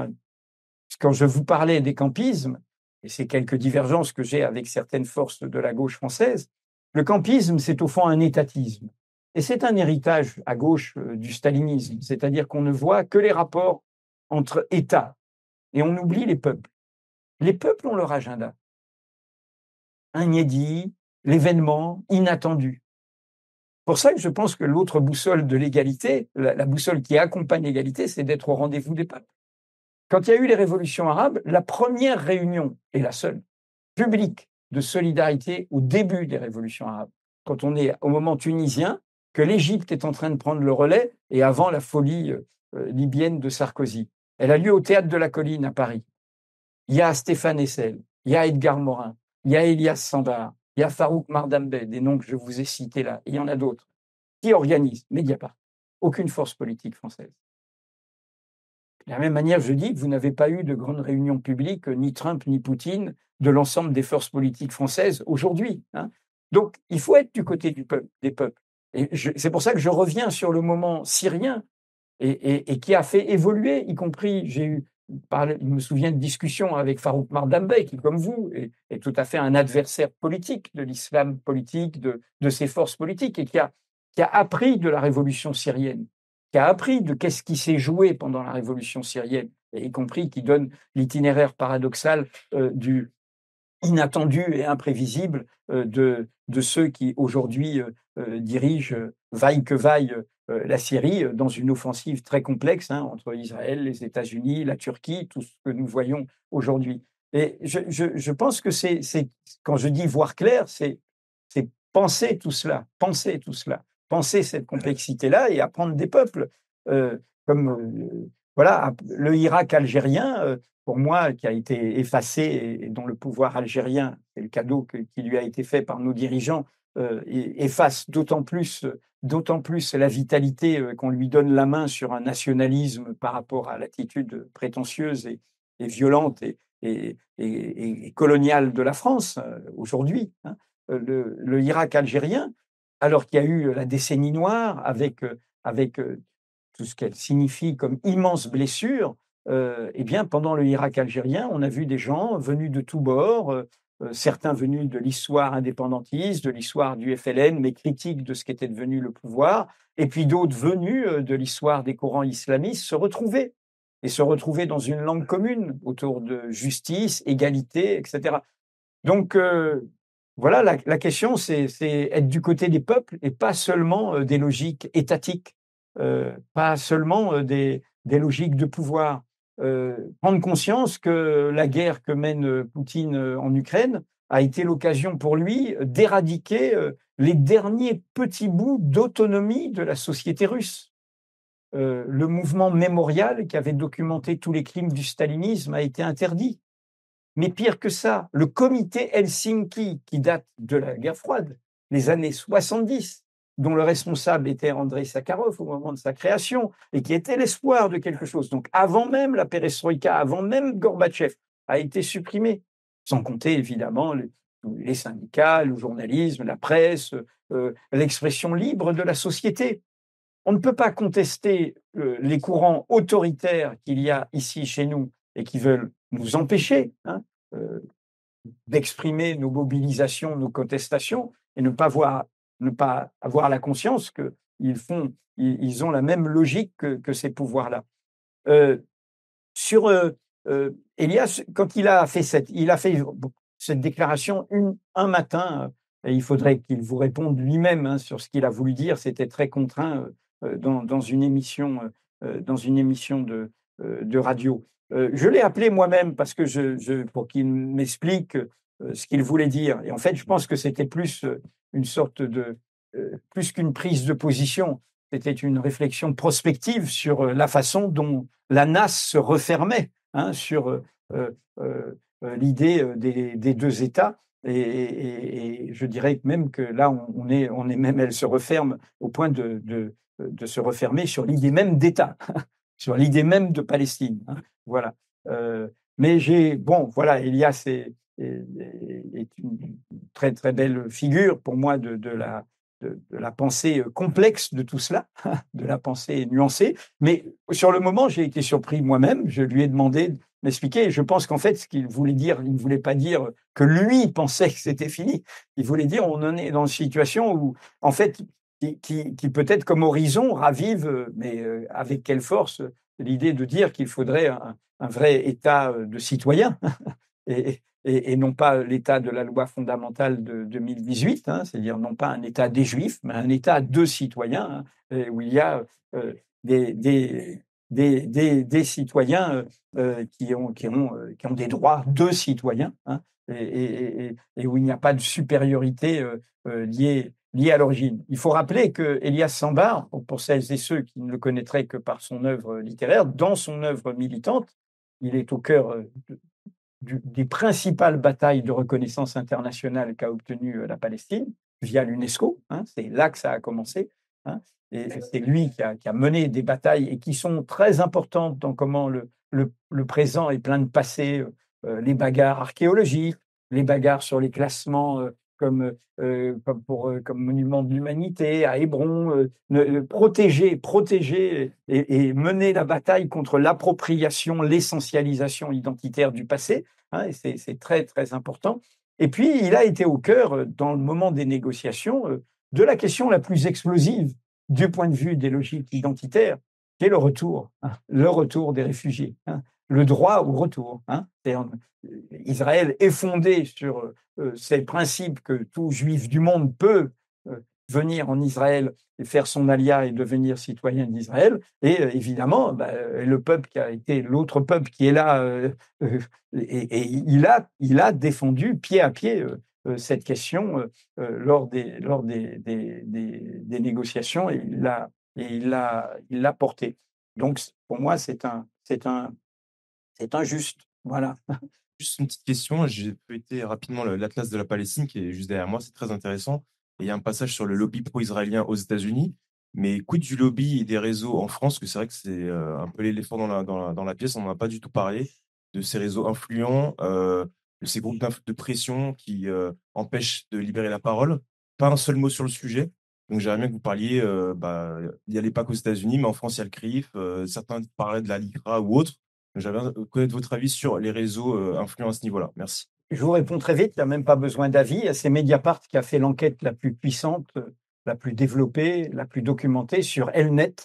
quand je vous parlais des campismes, et c'est quelques divergences que j'ai avec certaines forces de la gauche française, le campisme, c'est au fond un étatisme. Et c'est un héritage à gauche du stalinisme, c'est-à-dire qu'on ne voit que les rapports entre États et on oublie les peuples. Les peuples ont leur agenda. Un inédit, l'événement inattendu. Pour ça que je pense que l'autre boussole de l'égalité, la boussole qui accompagne l'égalité, c'est d'être au rendez-vous des peuples. Quand il y a eu les révolutions arabes, la première réunion, et la seule, publique de solidarité au début des révolutions arabes, quand on est au moment tunisien, que l'Égypte est en train de prendre le relais, et avant la folie libyenne de Sarkozy. Elle a lieu au Théâtre de la Colline à Paris. Il y a Stéphane Hessel, il y a Edgar Morin, il y a Elias Sambar, il y a Farouk Mardambey, des noms que je vous ai cités là, il y en a d'autres. Qui organise? Mediapart. Aucune force politique française. De la même manière, je dis que vous n'avez pas eu de grande réunion publique, ni Trump ni Poutine, de l'ensemble des forces politiques françaises aujourd'hui, hein. Donc, il faut être du côté du peuple, des peuples. Et c'est pour ça que je reviens sur le moment syrien et qui a fait évoluer, y compris, je me souviens de discussions avec Farouk Mardambey, qui, comme vous, est tout à fait un adversaire politique de l'islam politique, de ses forces politiques, et qui a appris de la révolution syrienne, qui a appris de qu'est-ce qui s'est joué pendant la révolution syrienne, et y compris qui donne l'itinéraire paradoxal du inattendu et imprévisible de ceux qui aujourd'hui dirigent, vaille que vaille, la Syrie dans une offensive très complexe, hein, entre Israël, les États-Unis, la Turquie, tout ce que nous voyons aujourd'hui. Et je pense que quand je dis voir clair, c'est penser tout cela, penser cette complexité-là et apprendre des peuples. Comme voilà, le Irak algérien, pour moi, qui a été effacé et dont le pouvoir algérien, c'est le cadeau qui lui a été fait par nos dirigeants, efface d'autant plus la vitalité qu'on lui donne la main sur un nationalisme par rapport à l'attitude prétentieuse et violente et coloniale de la France aujourd'hui, hein. Le Irak algérien, alors qu'il y a eu la décennie noire avec tout ce qu'elle signifie comme immense blessure, eh bien, pendant le Irak algérien, on a vu des gens venus de tous bords, certains venus de l'histoire indépendantiste, de l'histoire du FLN, mais critiques de ce qu'était devenu le pouvoir, et puis d'autres venus de l'histoire des courants islamistes se retrouver dans une langue commune autour de justice, égalité, etc. Donc, voilà, la question, c'est être du côté des peuples et pas seulement des logiques étatiques, pas seulement des logiques de pouvoir. Prendre conscience que la guerre que mène Poutine en Ukraine a été l'occasion pour lui d'éradiquer les derniers petits bouts d'autonomie de la société russe. Le mouvement mémorial qui avait documenté tous les crimes du stalinisme a été interdit. Mais pire que ça, le comité Helsinki, qui date de la guerre froide, les années 70, dont le responsable était Andrei Sakharov au moment de sa création, et qui était l'espoir de quelque chose. Donc avant même la perestroïka, avant même Gorbatchev, a été supprimé. Sans compter évidemment les syndicats, le journalisme, la presse, l'expression libre de la société. On ne peut pas contester les courants autoritaires qu'il y a ici chez nous et qui veulent nous empêcher d'exprimer nos mobilisations, nos contestations, et ne pas avoir la conscience qu'ils ont la même logique que ces pouvoirs-là. Sur Elias, quand il a fait cette déclaration un matin, et il faudrait qu'il vous réponde lui-même sur ce qu'il a voulu dire, c'était très contraint dans une émission de radio. Je l'ai appelé moi-même parce que pour qu'il m'explique ce qu'il voulait dire. Et en fait, je pense que c'était plus une sorte plus qu'une prise de position, c'était une réflexion prospective sur la façon dont la NAS se refermait sur l'idée des deux États. Et je dirais même que là, on est même, elle se referme au point de se refermer sur l'idée même d'État, sur l'idée même de Palestine. Voilà. Mais voilà, Elias est une très très belle figure pour moi de la pensée complexe de tout cela, de la pensée nuancée. Mais sur le moment, j'ai été surpris moi-même. Je lui ai demandé de m'expliquer. Et je pense qu'en fait, ce qu'il voulait dire, il ne voulait pas dire que lui pensait que c'était fini. Il voulait dire on en est dans une situation où, en fait, qui peut-être comme horizon ravive, mais avec quelle force, l'idée de dire qu'il faudrait un vrai État de citoyens et non pas l'État de la loi fondamentale de 2018, c'est-à-dire non pas un État des Juifs, mais un État de citoyens, où il y a des citoyens qui ont des droits de citoyens, et où il n'y a pas de supériorité liée à l'origine. Il faut rappeler que Elias Sambar, pour celles et ceux qui ne le connaîtraient que par son œuvre littéraire, dans son œuvre militante, il est au cœur des principales batailles de reconnaissance internationale qu'a obtenue la Palestine via l'UNESCO. C'est là que ça a commencé. hein, et c'est lui qui a mené des batailles et qui sont très importantes dans comment le présent est plein de passé, les bagarres archéologiques, les bagarres sur les classements comme monument de l'humanité à Hébron, protéger et mener la bataille contre l'appropriation, l'essentialisation identitaire du passé, hein, et c'est très, très important. Et puis, il a été au cœur, dans le moment des négociations, de la question la plus explosive du point de vue des logiques identitaires, qui est le retour des réfugiés, hein, le droit au retour. Hein. Israël est fondé sur ces principes que tout juif du monde peut venir en Israël et faire son alia et devenir citoyen d'Israël. Et évidemment, le peuple qui a été l'autre peuple qui est là, et il a défendu pied à pied cette question lors des négociations et il l'a porté. Donc, pour moi, c'est injuste. Voilà. Juste une petite question, j'ai feuilleté rapidement l'Atlas de la Palestine qui est juste derrière moi, c'est très intéressant. Et il y a un passage sur le lobby pro-israélien aux États-Unis, mais quid du lobby et des réseaux en France, que c'est vrai que c'est un peu l'éléphant dans la pièce, on n'en a pas du tout parlé, de ces réseaux influents, de ces groupes de pression qui empêchent de libérer la parole. Pas un seul mot sur le sujet. Donc j'aimerais bien que vous parliez, il n'y a pas qu'aux États-Unis, mais en France, il y a le CRIF, certains parlaient de la LICRA ou autre. J'aimerais connaître votre avis sur les réseaux influents à ce niveau-là. Merci. Je vous réponds très vite, il n'y a même pas besoin d'avis. C'est Mediapart qui a fait l'enquête la plus puissante, la plus développée, la plus documentée sur Elnet,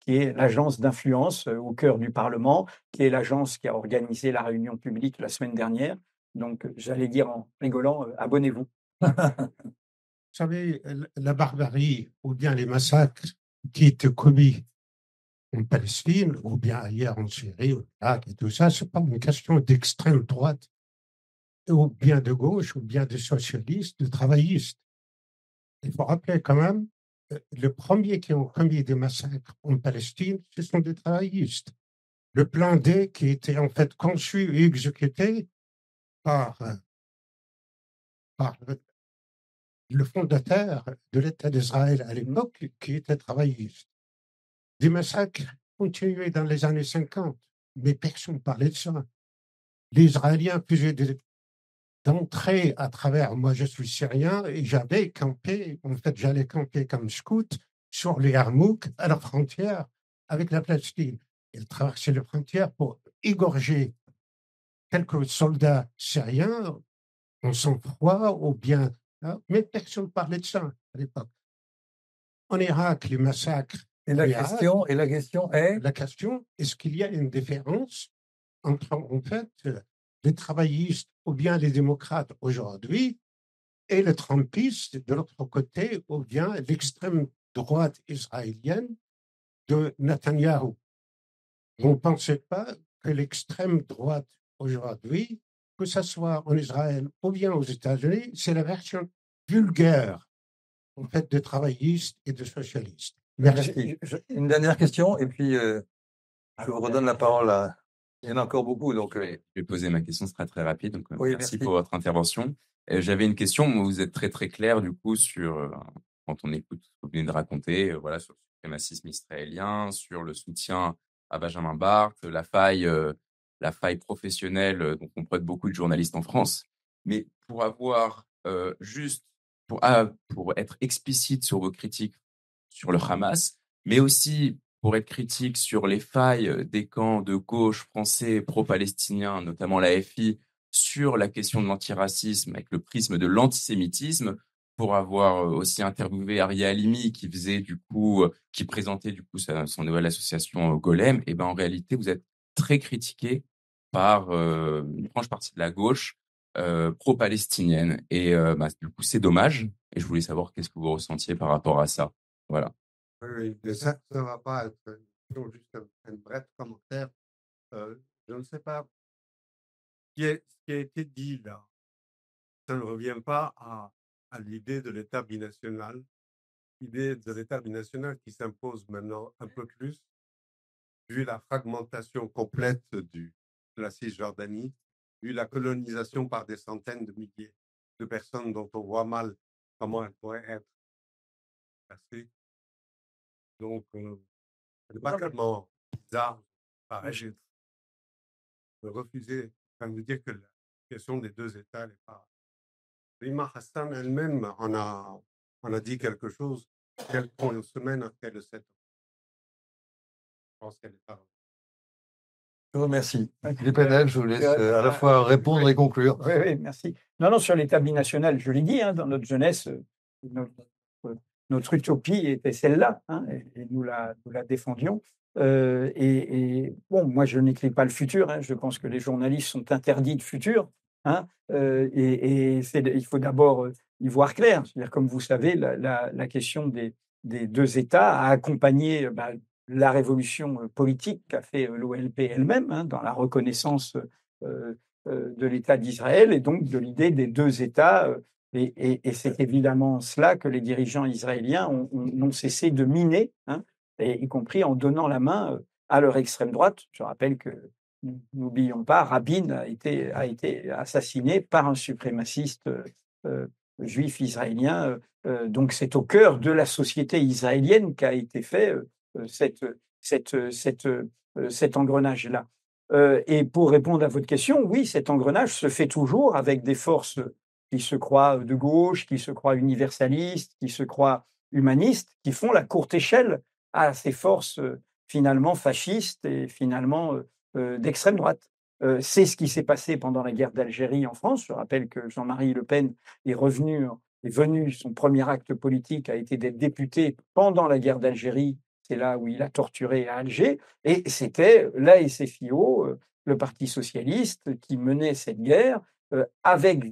qui est l'agence d'influence au cœur du Parlement, qui est l'agence qui a organisé la réunion publique la semaine dernière. Donc, j'allais dire en rigolant, abonnez-vous. Vous savez, la barbarie ou bien les massacres qui étaient commis en Palestine ou bien ailleurs en Syrie, au Irak et tout ça, ce n'est pas une question d'extrême droite ou bien de gauche ou bien de socialistes, de travaillistes. Il faut rappeler quand même, le premier qui ont commis des massacres en Palestine, ce sont des travaillistes. Le plan D qui était en fait conçu et exécuté par le fondateur de l'État d'Israël à l'époque, qui était travailliste. Des massacres continuaient dans les années 50, mais personne ne parlait de ça. Les Israéliens faisaient d'entrée à travers, moi je suis syrien, et j'avais campé, en fait j'allais camper comme scout sur les Yarmouk, à la frontière avec la Palestine. Ils traversaient la frontière pour égorger quelques soldats syriens en sang-froid ou bien, hein, mais personne ne parlait de ça à l'époque. En Irak, les massacres. Et la question est La question, est-ce qu'il y a une différence entre, en fait, les travaillistes ou bien les démocrates aujourd'hui et les trumpistes de l'autre côté ou bien l'extrême droite israélienne de Netanyahou? Vous ne pensez pas que l'extrême droite aujourd'hui, que ce soit en Israël ou bien aux États-Unis, c'est la version vulgaire en fait de travaillistes et de socialistes? Merci. Une dernière question, et puis je vous redonne la parole à... Il y en a encore beaucoup, donc... Je vais poser ma question, ce sera très rapide. Donc, oui, merci pour votre intervention. J'avais une question, vous êtes très très clair du coup sur, quand on écoute ce que vous venez de raconter, voilà, sur le suprémacisme israélien, sur le soutien à Benjamin Barth, la faille professionnelle dont on prête beaucoup de journalistes en France. Mais pour avoir pour être explicite sur vos critiques sur le Hamas, mais aussi pour être critique sur les failles des camps de gauche français pro-palestiniens, notamment l'AFI, sur la question de l'antiracisme avec le prisme de l'antisémitisme, pour avoir aussi interviewé Aria Halimi qui présentait du coup son nouvelle association Golem. Et ben en réalité, vous êtes très critiqué par une franche partie de la gauche pro-palestinienne. Et du coup, c'est dommage. Et je voulais savoir qu'est-ce que vous ressentiez par rapport à ça. Voilà. Oui, mais ça ne va pas être juste un bref commentaire. Je ne sais pas ce qui a été dit là. Ça ne revient pas à l'idée de l'État binational. L'idée de l'État binational qui s'impose maintenant un peu plus, vu la fragmentation complète de la Cisjordanie, vu la colonisation par des centaines de milliers de personnes dont on voit mal comment elles pourraient être passées. Donc, ce n'est pas tellement bizarre, pareil, de refuser, enfin, de dire que la question des deux États n'est pas. Rima Hassan elle-même en a dit quelque chose quelques semaines après le 7 octobre. Je pense qu'elle est pas. Je vous remercie. Philippe Haenel, je vous laisse à la fois répondre et conclure. Oui, oui, merci. Non, sur l'état binational, je l'ai dit, dans notre jeunesse, notre utopie était celle-là, et nous la défendions. Bon, moi, je n'écris pas le futur. Je pense que les journalistes sont interdits de futur. Il faut d'abord y voir clair. C'est-à-dire, comme vous savez, la question des deux États a accompagné la révolution politique qu'a fait l'OLP elle-même, dans la reconnaissance de l'État d'Israël et donc de l'idée des deux États. Et c'est évidemment cela que les dirigeants israéliens n'ont cessé de miner, y compris en donnant la main à leur extrême droite. Je rappelle que, n'oublions pas, Rabin a été assassiné par un suprémaciste juif israélien. Donc c'est au cœur de la société israélienne qu'a été fait cet engrenage-là. Et pour répondre à votre question, oui, cet engrenage se fait toujours avec des forces qui se croient de gauche, qui se croient universalistes, qui se croient humanistes, qui font la courte échelle à ces forces finalement fascistes et finalement d'extrême droite. C'est ce qui s'est passé pendant la guerre d'Algérie en France. Je rappelle que Jean-Marie Le Pen est venu, son premier acte politique a été d'être député pendant la guerre d'Algérie. C'est là où il a torturé à Alger. Et c'était l'ASFIO, le Parti socialiste, qui menait cette guerre avec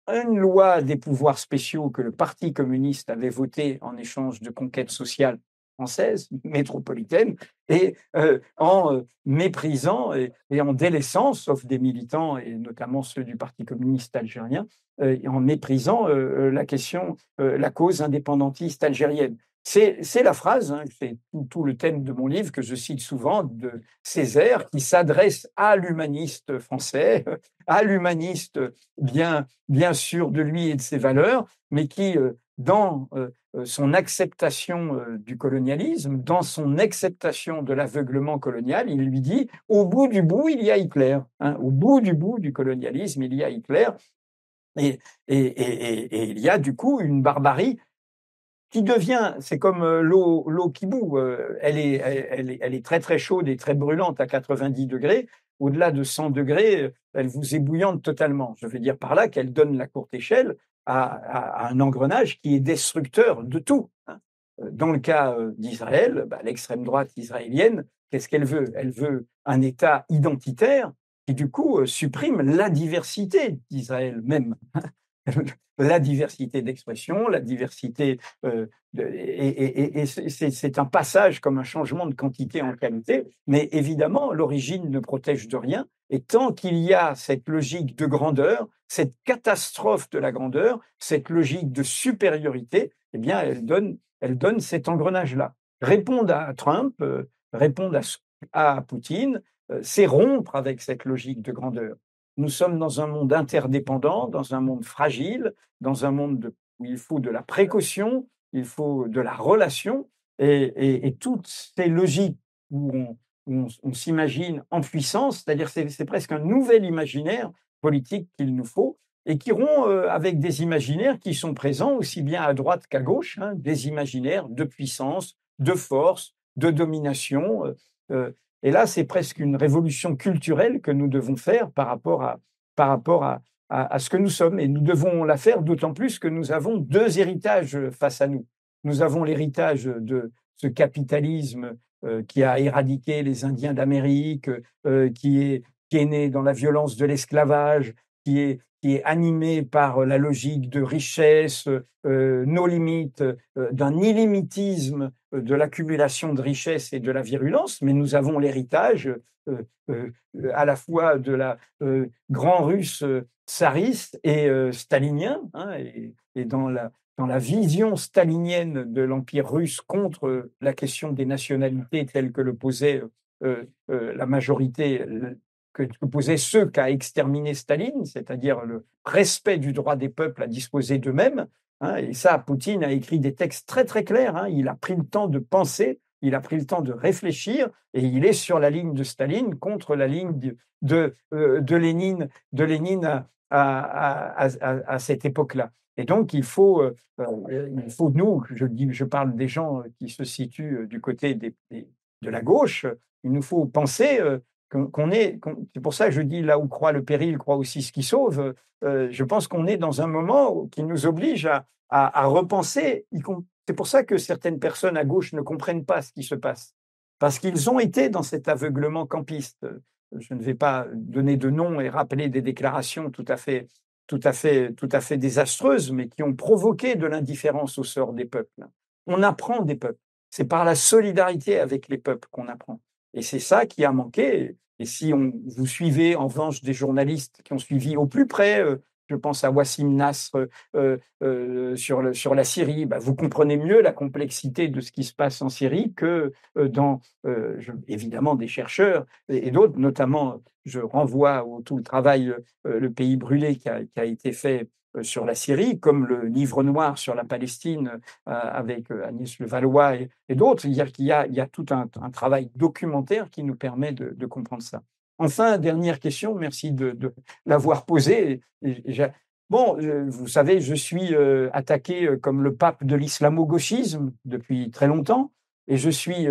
une loi des pouvoirs spéciaux que le Parti communiste avait votée en échange de conquête sociale française, métropolitaine, et en méprisant et en délaissant, sauf des militants, et notamment ceux du Parti communiste algérien, en méprisant la cause indépendantiste algérienne. C'est la phrase, c'est tout le thème de mon livre que je cite souvent, de Césaire, qui s'adresse à l'humaniste français, à l'humaniste bien sûr de lui et de ses valeurs, mais qui, dans son acceptation du colonialisme, dans son acceptation de l'aveuglement colonial, il lui dit « au bout du bout, il y a Hitler ». Au bout du colonialisme, il y a Hitler. Et il y a du coup une barbarie qui devient, c'est comme l'eau qui bout, elle est très très chaude et très brûlante à 90 degrés. Au-delà de 100 degrés, elle vous ébouillante totalement. Je veux dire par là qu'elle donne la courte échelle à un engrenage qui est destructeur de tout. Dans le cas d'Israël, l'extrême droite israélienne, qu'est-ce qu'elle veut? Elle veut un État identitaire qui, du coup, supprime la diversité d'Israël même. La diversité d'expression, la diversité, et c'est un passage comme un changement de quantité en qualité, mais évidemment, l'origine ne protège de rien, et tant qu'il y a cette logique de grandeur, cette catastrophe de la grandeur, cette logique de supériorité, eh bien, elle donne cet engrenage-là. Répondre à Trump, répondre à Poutine, c'est rompre avec cette logique de grandeur. Nous sommes dans un monde interdépendant, dans un monde fragile, dans un monde où il faut de la précaution, il faut de la relation, et toutes ces logiques où on s'imagine en puissance, c'est-à-dire c'est presque un nouvel imaginaire politique qu'il nous faut, et qui rompt avec des imaginaires qui sont présents aussi bien à droite qu'à gauche, des imaginaires de puissance, de force, de domination. Et là, c'est presque une révolution culturelle que nous devons faire par rapport à ce que nous sommes. Et nous devons la faire d'autant plus que nous avons deux héritages face à nous. Nous avons l'héritage de ce capitalisme qui a éradiqué les Indiens d'Amérique, qui est né dans la violence de l'esclavage, qui est animé par la logique de richesse, nos limites, d'un illimitisme de l'accumulation de richesses et de la virulence, mais nous avons l'héritage à la fois de la grand russe tsariste et stalinien, et dans la vision stalinienne de l'Empire russe contre la question des nationalités telle que le posait la majorité, que posaient ceux qu'a exterminé Staline, c'est-à-dire le respect du droit des peuples à disposer d'eux-mêmes. Et ça, Poutine a écrit des textes très très clairs. Il a pris le temps de penser Il a pris le temps de réfléchir et il est sur la ligne de Staline contre la ligne de Lénine à cette époque-là. Et donc, il faut nous, je parle des gens qui se situent du côté de la gauche, il nous faut penser c'est pour ça que je dis là où croit le péril, croit aussi ce qui sauve. Je pense qu'on est dans un moment qui nous oblige à repenser. C'est pour ça que certaines personnes à gauche ne comprennent pas ce qui se passe, parce qu'ils ont été dans cet aveuglement campiste. Je ne vais pas donner de nom et rappeler des déclarations tout à fait désastreuses, mais qui ont provoqué de l'indifférence au sort des peuples. On apprend des peuples. C'est par la solidarité avec les peuples qu'on apprend. Et c'est ça qui a manqué. Et si vous suivez en revanche des journalistes qui ont suivi au plus près, je pense à Wassim Nasr sur la Syrie, vous comprenez mieux la complexité de ce qui se passe en Syrie que évidemment des chercheurs et d'autres, notamment je renvoie à tout le travail Le Pays brûlé qui a été fait sur la Syrie, comme le livre noir sur la Palestine avec Agnès Levallois et d'autres. Il y a tout un travail documentaire qui nous permet de comprendre ça. Enfin, dernière question, merci de l'avoir posée. Vous savez, je suis attaqué comme le pape de l'islamo-gauchisme depuis très longtemps, et je suis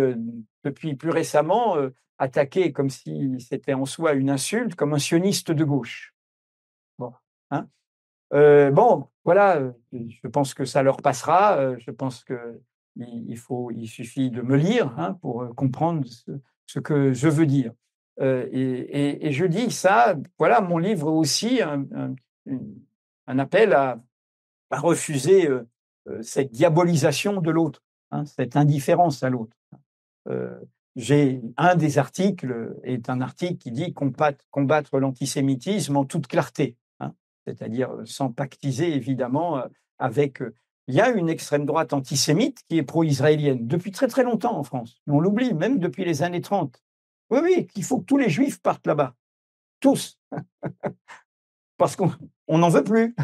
depuis plus récemment attaqué comme si c'était en soi une insulte, comme un sioniste de gauche. Voilà, je pense que ça leur passera. Je pense qu'il suffit de me lire pour comprendre ce que je veux dire. Et je dis ça, voilà, mon livre aussi, un appel à refuser cette diabolisation de l'autre, cette indifférence à l'autre. J'ai un des articles est un article qui dit combattre l'antisémitisme en toute clarté. C'est-à-dire sans pactiser évidemment avec. Il y a une extrême droite antisémite qui est pro-israélienne depuis très très longtemps en France. On l'oublie, même depuis les années 30. Oui, il faut que tous les juifs partent là-bas. Tous. Parce qu'on n'en veut plus.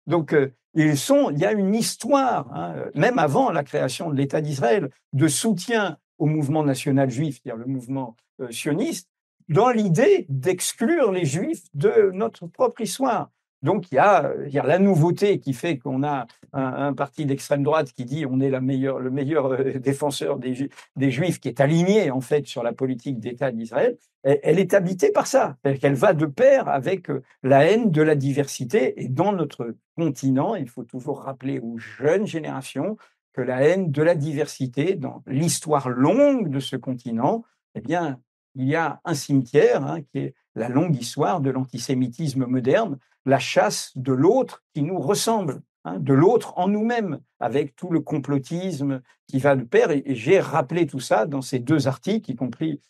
Donc, il y a une histoire, même avant la création de l'État d'Israël, de soutien au mouvement national juif, c'est-à-dire le mouvement sioniste, dans l'idée d'exclure les juifs de notre propre histoire. Donc, il y a la nouveauté qui fait qu'on a un parti d'extrême droite qui dit on est le meilleur défenseur des Juifs, qui est aligné en fait sur la politique d'État d'Israël. Elle est habitée par ça, c'est-à-dire qu'elle va de pair avec la haine de la diversité. Et dans notre continent, il faut toujours rappeler aux jeunes générations que la haine de la diversité, dans l'histoire longue de ce continent, eh bien, il y a un cimetière qui est la longue histoire de l'antisémitisme moderne, la chasse de l'autre qui nous ressemble, de l'autre en nous-mêmes, avec tout le complotisme qui va de pair. Et j'ai rappelé tout ça dans ces deux articles, y compris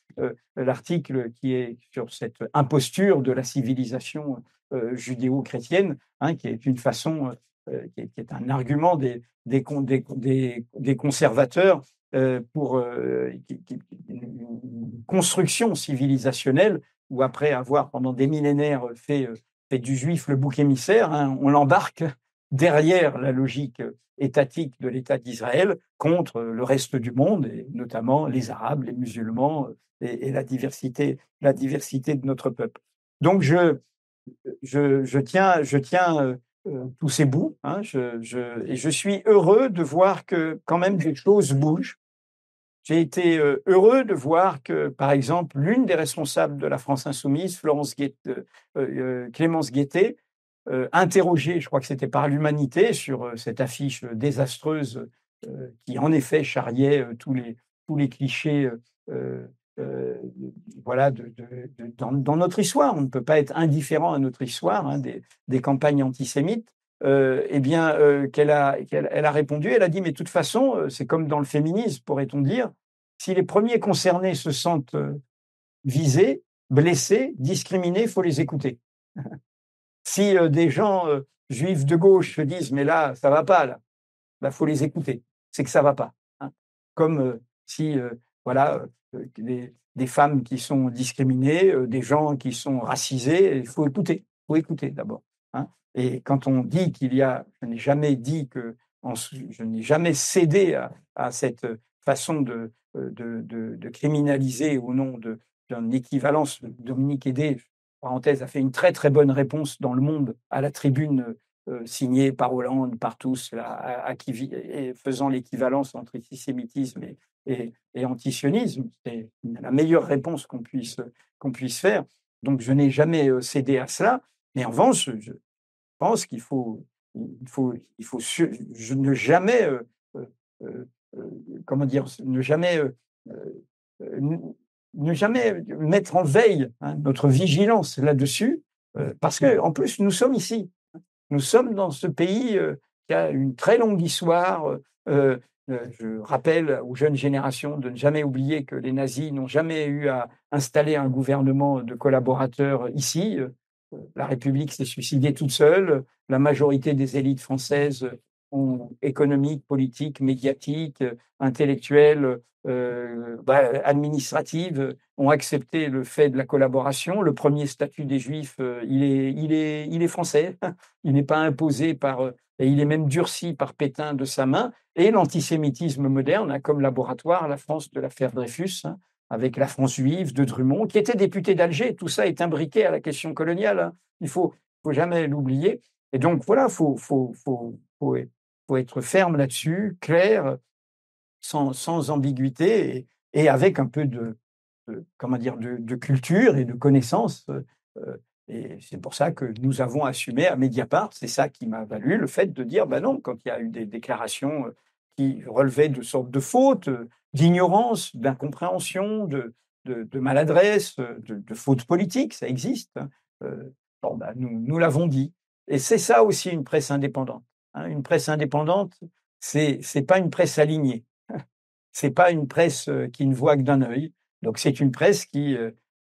l'article qui est sur cette imposture de la civilisation judéo-chrétienne, qui est une façon, qui est un argument des conservateurs pour une construction civilisationnelle où, après avoir pendant des millénaires fait du juif le bouc émissaire, on l'embarque derrière la logique étatique de l'État d'Israël contre le reste du monde, et notamment les Arabes, les musulmans et la diversité de notre peuple. Donc je tiens tous ces bouts, et je suis heureux de voir que quand même des choses bougent. J'ai été heureux de voir que, par exemple, l'une des responsables de la France Insoumise, Clémence Guettet, interrogée, je crois que c'était par l'Humanité, sur cette affiche désastreuse qui, en effet, charriait tous les clichés dans notre histoire. On ne peut pas être indifférent à notre histoire, des campagnes antisémites. Elle a répondu, elle a dit, mais de toute façon, c'est comme dans le féminisme, pourrait-on dire, si les premiers concernés se sentent visés, blessés, discriminés, il faut les écouter. Si des gens juifs de gauche se disent, mais là, ça ne va pas, là, faut les écouter, c'est que ça ne va pas. Comme si, des femmes qui sont discriminées, des gens qui sont racisés, il faut écouter d'abord. Et quand on dit je n'ai jamais dit je n'ai jamais cédé à cette façon de criminaliser au nom d'une équivalence. Dominique Hédé, parenthèse, a fait une très très bonne réponse dans Le Monde à la tribune signée par Hollande, par tous, là, et faisant l'équivalence entre antisémitisme et antisionisme. C'est la meilleure réponse qu'on puisse faire. Donc je n'ai jamais cédé à cela. Mais en revanche, je pense qu'il faut ne jamais, comment dire, ne jamais mettre en veille notre vigilance là-dessus, parce qu'en plus, nous sommes ici. Nous sommes dans ce pays qui a une très longue histoire. Je rappelle aux jeunes générations de ne jamais oublier que les nazis n'ont jamais eu à installer un gouvernement de collaborateurs ici. La République s'est suicidée toute seule. La majorité des élites françaises économiques, politiques, médiatiques, intellectuelles, administratives, ont accepté le fait de la collaboration. Le premier statut des Juifs, il est français. Il n'est pas imposé et il est même durci par Pétain de sa main. Et l'antisémitisme moderne a comme laboratoire la France de l'affaire Dreyfus, avec la France juive de Drummond, qui était député d'Alger. Tout ça est imbriqué à la question coloniale. Il faut jamais l'oublier. Et donc voilà, faut être ferme là-dessus, clair, sans ambiguïté et avec un peu de culture et de connaissance. Et c'est pour ça que nous avons assumé à Mediapart, c'est ça qui m'a valu le fait de dire, non, quand il y a eu des déclarations qui relevaient de sortes de fautes, d'ignorance, d'incompréhension, de maladresse, de fautes politiques, ça existe. Nous l'avons dit. Et c'est ça aussi une presse indépendante. Une presse indépendante, c'est pas une presse alignée. C'est pas une presse qui ne voit que d'un œil. Donc c'est une presse qui,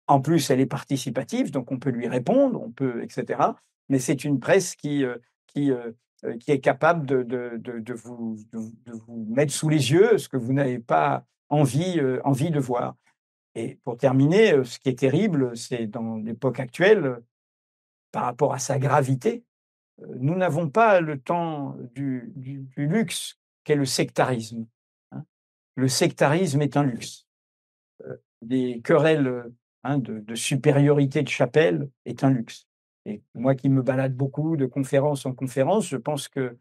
en plus, elle est participative, donc on peut lui répondre, etc. Mais c'est une presse qui est capable de vous mettre sous les yeux ce que vous n'avez pas envie de voir. Et pour terminer, ce qui est terrible, c'est dans l'époque actuelle, par rapport à sa gravité, nous n'avons pas le temps du luxe qu'est le sectarisme. Le sectarisme est un luxe. Des querelles de supériorité de chapelle est un luxe. Et moi qui me balade beaucoup de conférence en conférence, je pense que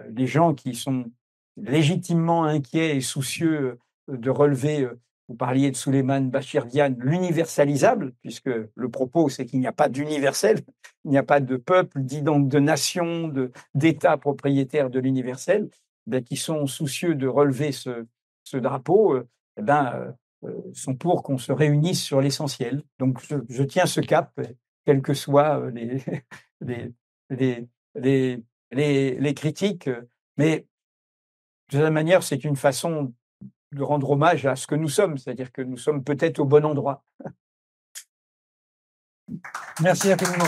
les gens qui sont légitimement inquiets et soucieux de relever, vous parliez de Souleymane Bachir Diane, l'universalisable, puisque le propos c'est qu'il n'y a pas d'universel, il n'y a pas de peuple, de nation, d'État propriétaire de l'universel, qui sont soucieux de relever ce drapeau, sont pour qu'on se réunisse sur l'essentiel. Donc, je tiens ce cap, quelles que soient les critiques. Mais de la manière, c'est une façon de rendre hommage à ce que nous sommes, c'est-à-dire que nous sommes peut-être au bon endroit. Merci infiniment.